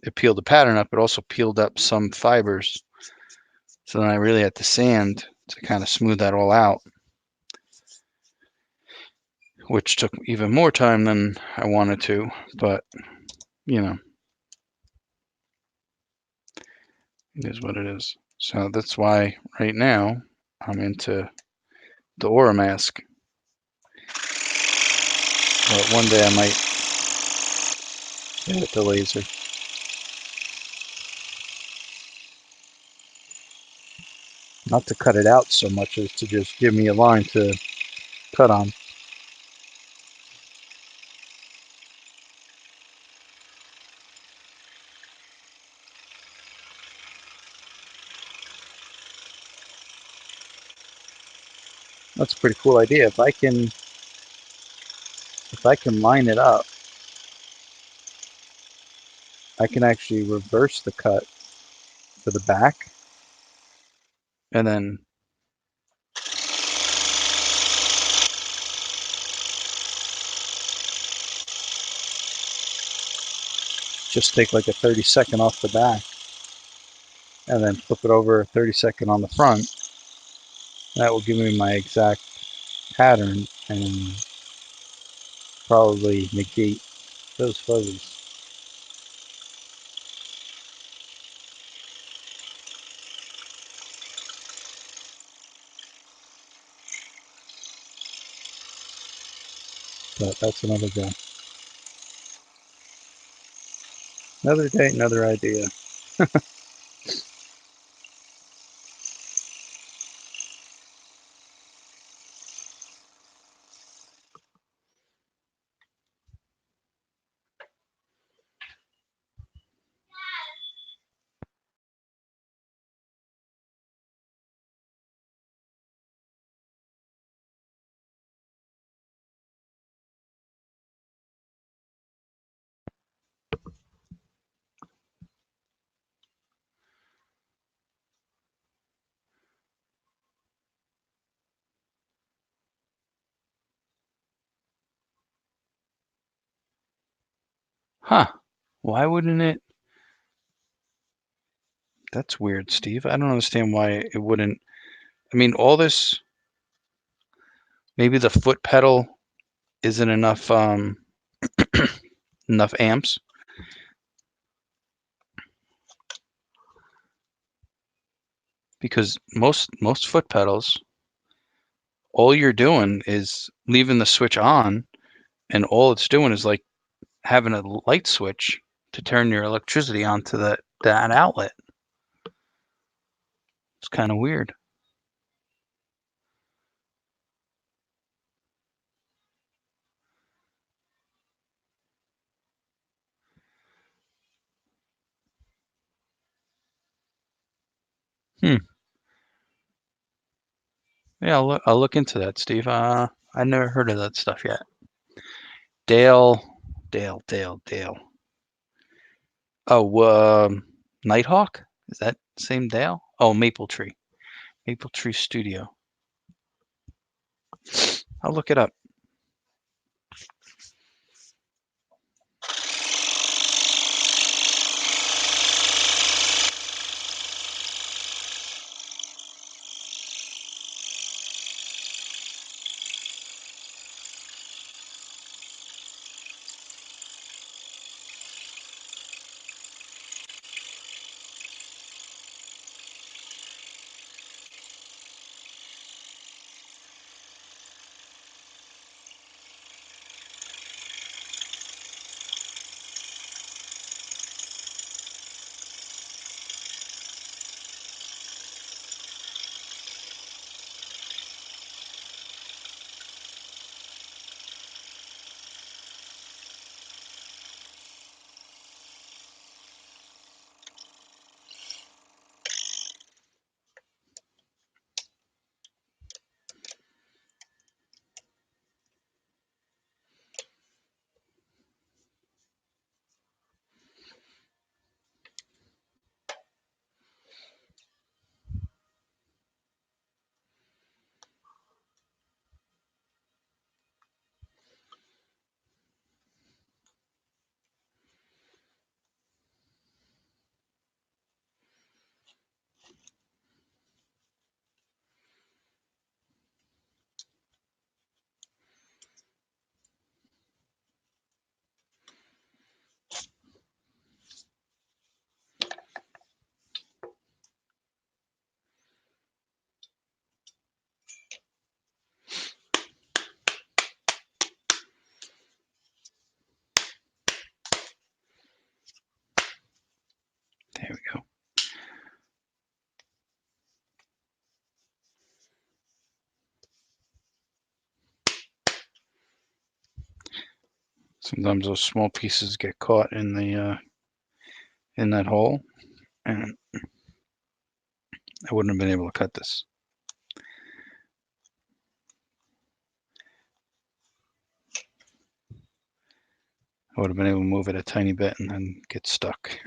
it peeled the pattern up. It also peeled up some fibers. So then I really had to sand to kind of smooth that all out, which took even more time than I wanted to. But, you know, it is what it is. So that's why right now I'm into the Aura mask. But one day I might get the laser. Not to cut it out so much as to just give me a line to cut on. That's a pretty cool idea. If I can line it up, I can actually reverse the cut for the back and then just take like a 30-second off the back and then flip it over 30-second on the front. That will give me my exact pattern and probably negate those fuzzies. But that's another day. Another day, another idea. Huh. Why wouldn't it? That's weird, Steve. I don't understand why it wouldn't. I mean, all this, maybe the foot pedal isn't enough enough amps, because most foot pedals, all you're doing is leaving the switch on, and all it's doing is like having a light switch to turn your electricity onto that outlet. It's kind of weird. Hmm. Yeah, I'll look into that, Steve. I never heard of that stuff yet. Dale, Dale. Oh, Nighthawk? Is that same Dale? Oh, Maple Tree Studio. I'll look it up. There we go. Sometimes those small pieces get caught in the in that hole, and I wouldn't have been able to cut this. I would have been able to move it a tiny bit and then get stuck.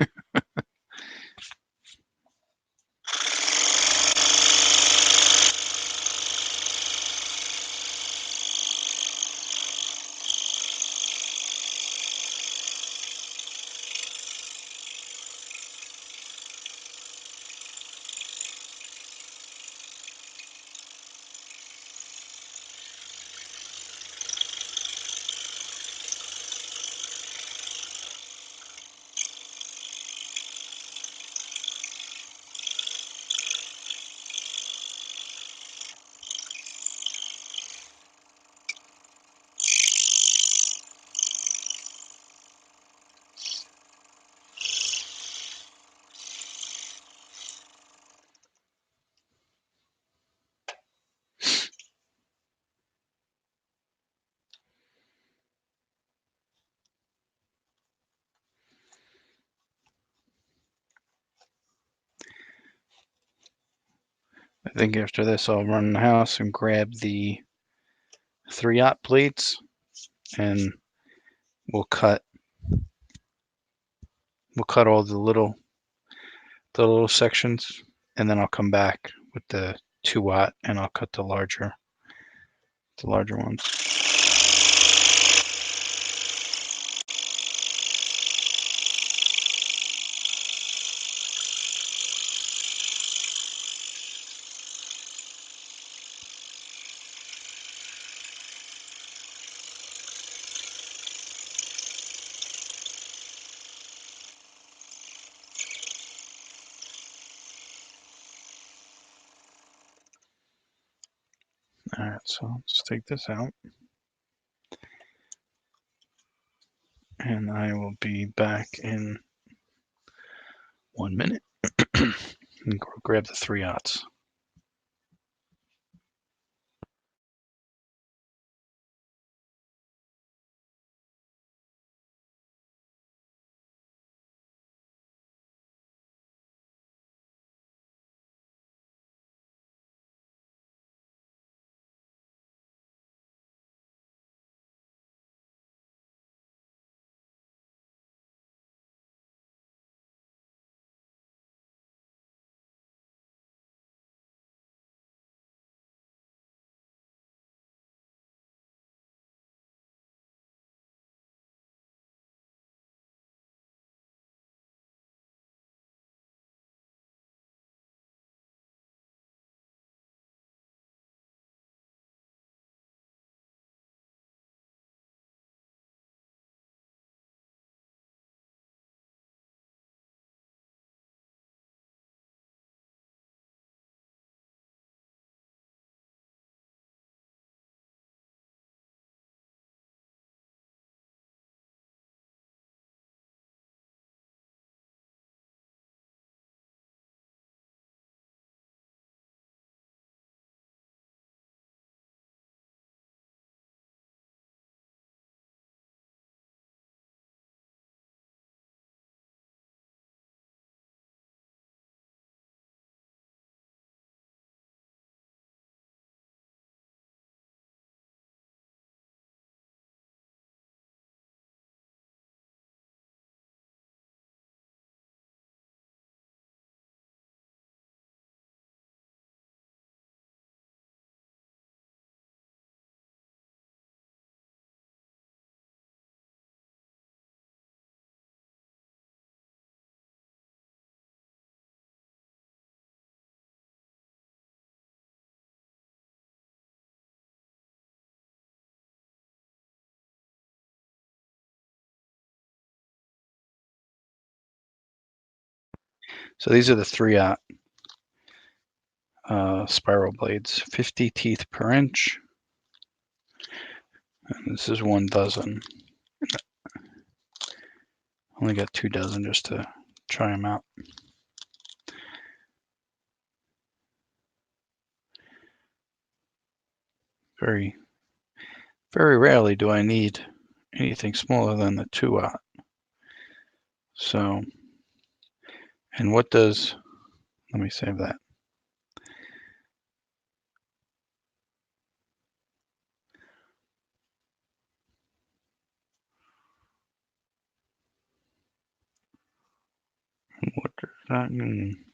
I think after this I'll run in the house and grab the 3/0 blades, and we'll cut all the little sections, and then I'll come back with the 2/0 and I'll cut the larger ones. Alright, so let's take this out. And I will be back in 1 minute. And grab the 3/0. So these are the 3/0 spiral blades, 50 teeth per inch. And this is 1 dozen. Only got 2 dozen just to try them out. Very, very rarely do I need anything smaller than the 2/0. So, and what does, let me save that. What does that mean?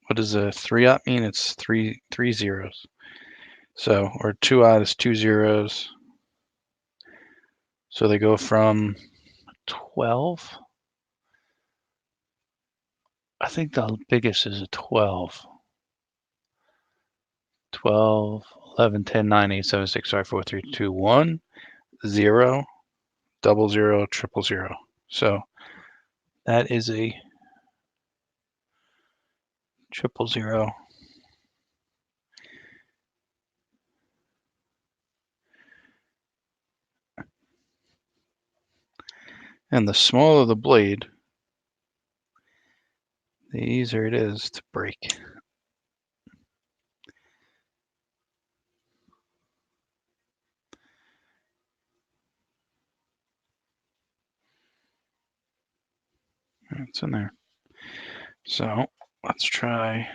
What does a 3/0 mean? It's three zeros. So, or 2/0 is 2 zeros. So they go from 12. I think the biggest is a 12. 12, 11, 10, 9, 8, 7, 6, 5, 4, 3, 2, 1, 0, 00, 000. So that is a 000. And the smaller the blade, the easier it is to break. It's in there. So let's try.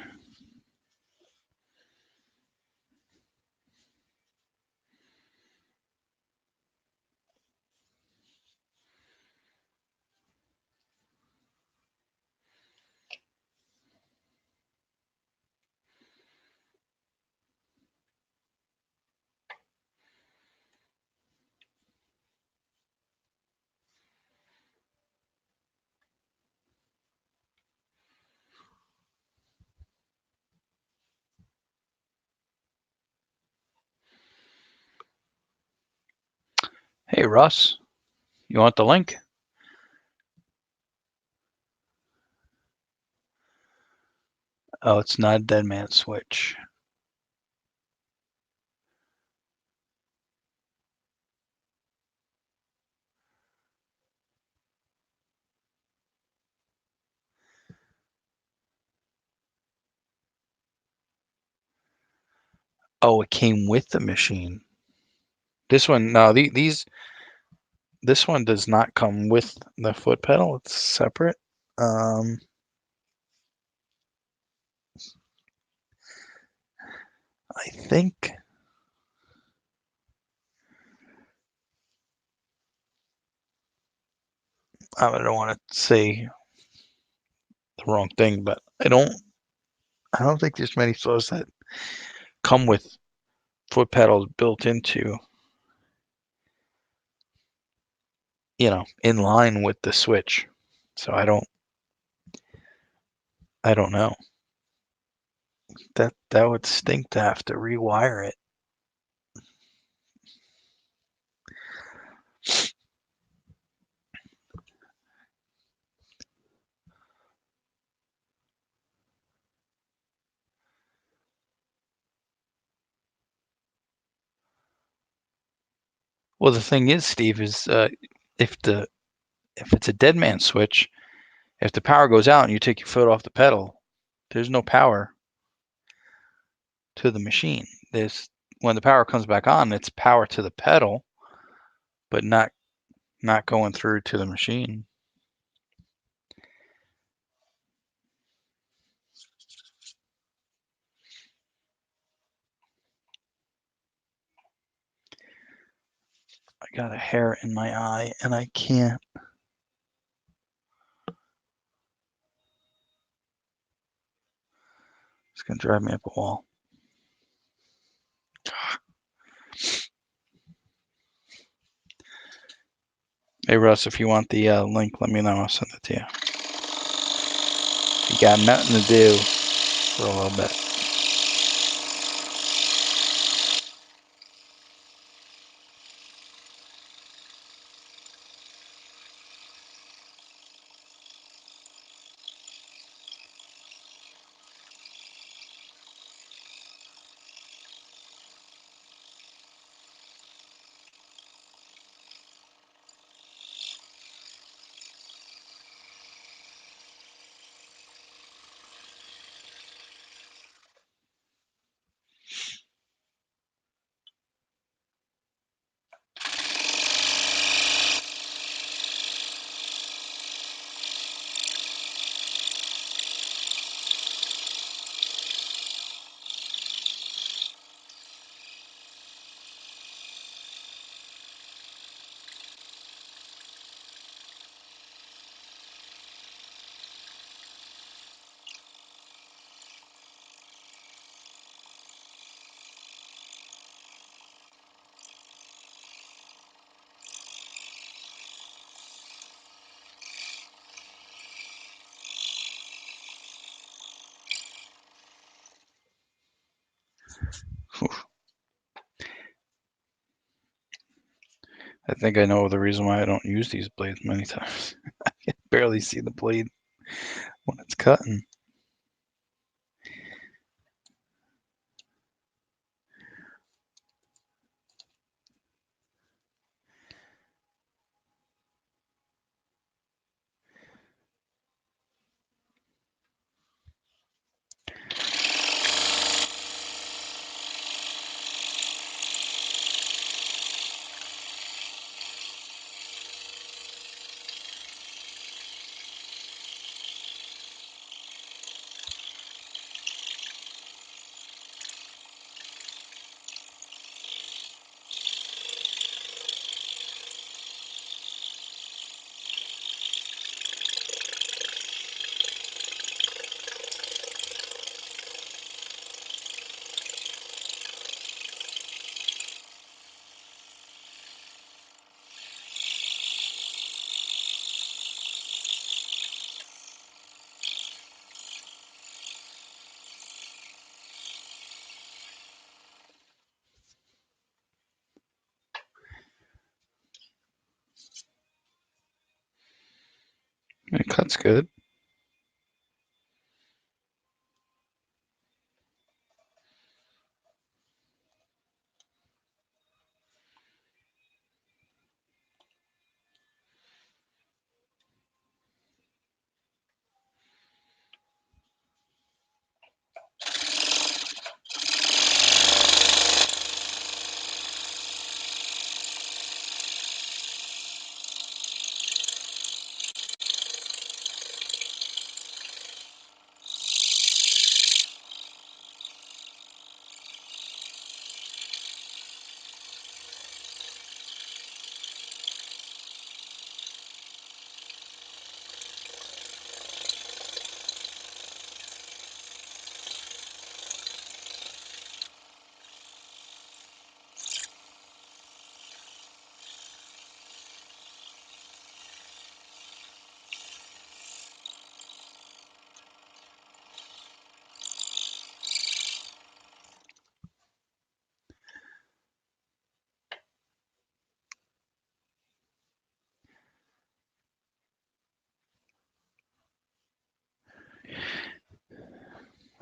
Hey, Russ, you want the link? Oh, it's not a dead man switch. Oh, it came with the machine. This one, no, this one does not come with the foot pedal. It's separate. I think I don't want to say the wrong thing, but I don't think there's many saws that come with foot pedals built into, in line with the switch. So I don't know. That would stink to have to rewire it. Well, the thing is, Steve, is if it's a dead man switch, if the power goes out and you take your foot off the pedal, there's no power to the machine. When the power comes back on, it's power to the pedal, but not going through to the machine. I got a hair in my eye and I can't. It's gonna drive me up a wall. Hey Russ, if you want the link, let me know. I'll send it to you. You got nothing to do for a little bit. I think I know the reason why I don't use these blades many times. I can barely see the blade when it's cutting. Cut's good.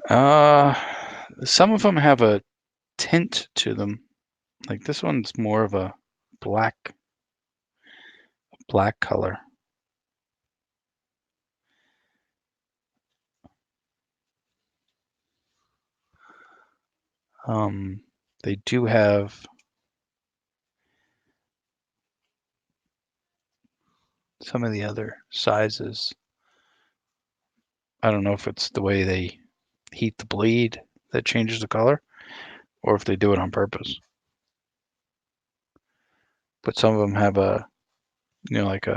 Uh, some of them have a tint to them. Like this one's more of a black color. They do have some of the other sizes. I don't know if it's the way they heat the bleed that changes the color, or if they do it on purpose. But some of them have a, like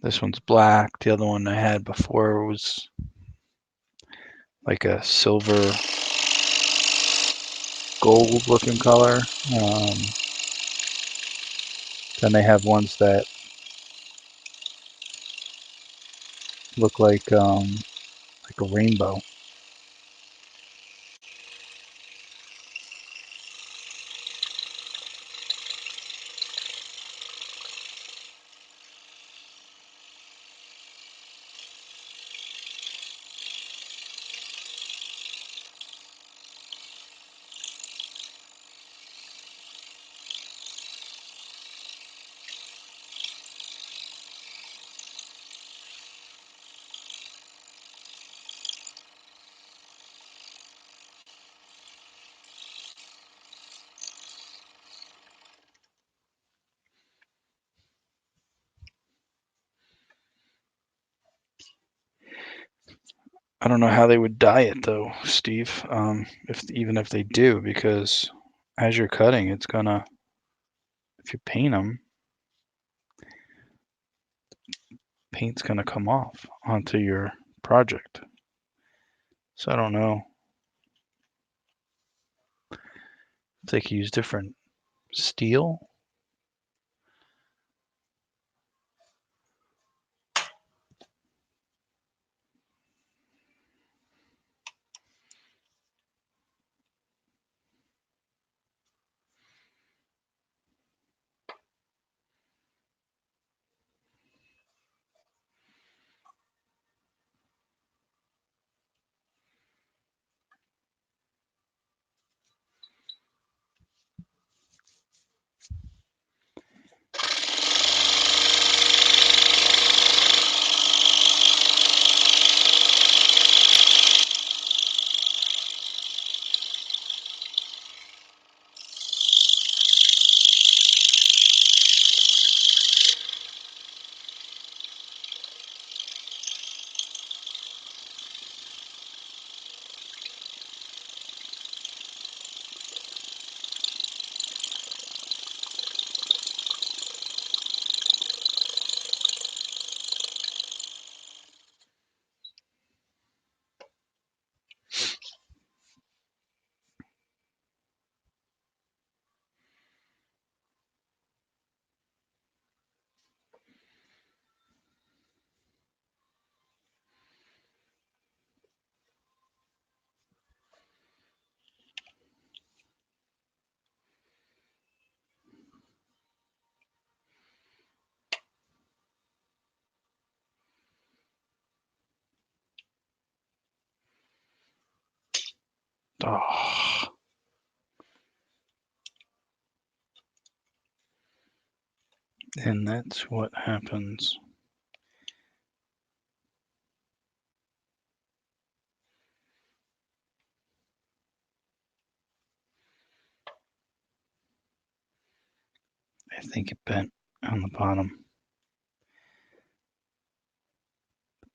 this one's black. The other one I had before was like a silver gold looking color. Um, then they have ones that look like a rainbow. I don't know how they would dye it though, Steve. If they do, because as you're cutting, it's gonna, if you paint them, paint's gonna come off onto your project. So I don't know if they could use different steel. Oh. And that's what happens. I think it bent on the bottom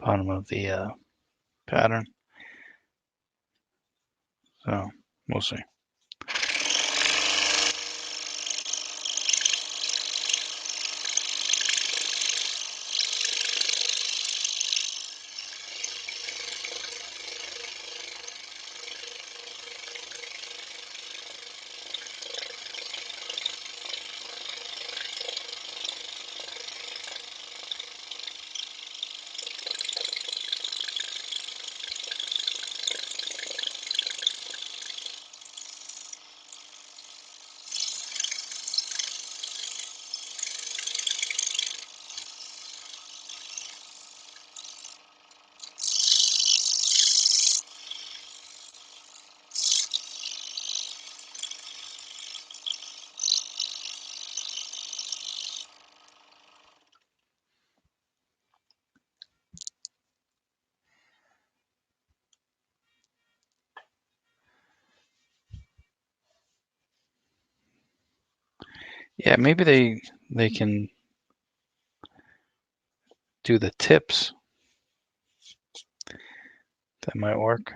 of the pattern. So we'll see. Yeah, maybe they can do the tips. That might work.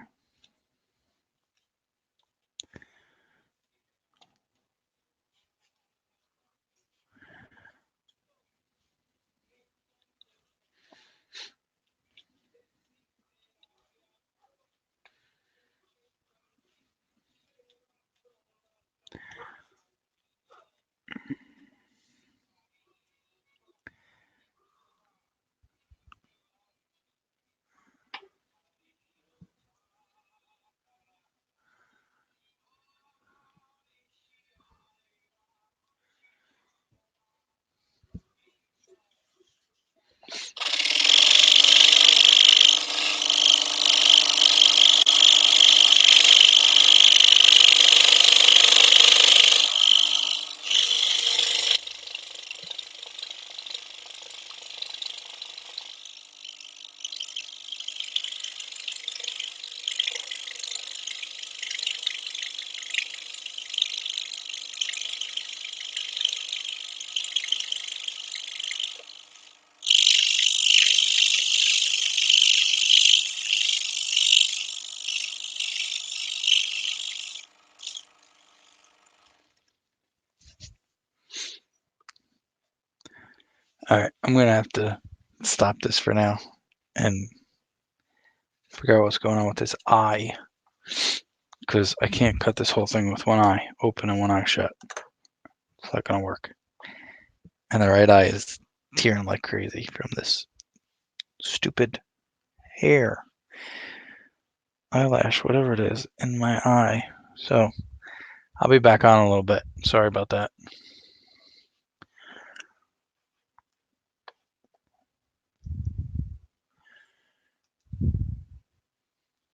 All right, I'm gonna have to stop this for now and figure out what's going on with this eye, because I can't cut this whole thing with one eye open and one eye shut. It's not gonna work. And the right eye is tearing like crazy from this stupid hair, eyelash, whatever it is, in my eye. So I'll be back on in a little bit. Sorry about that.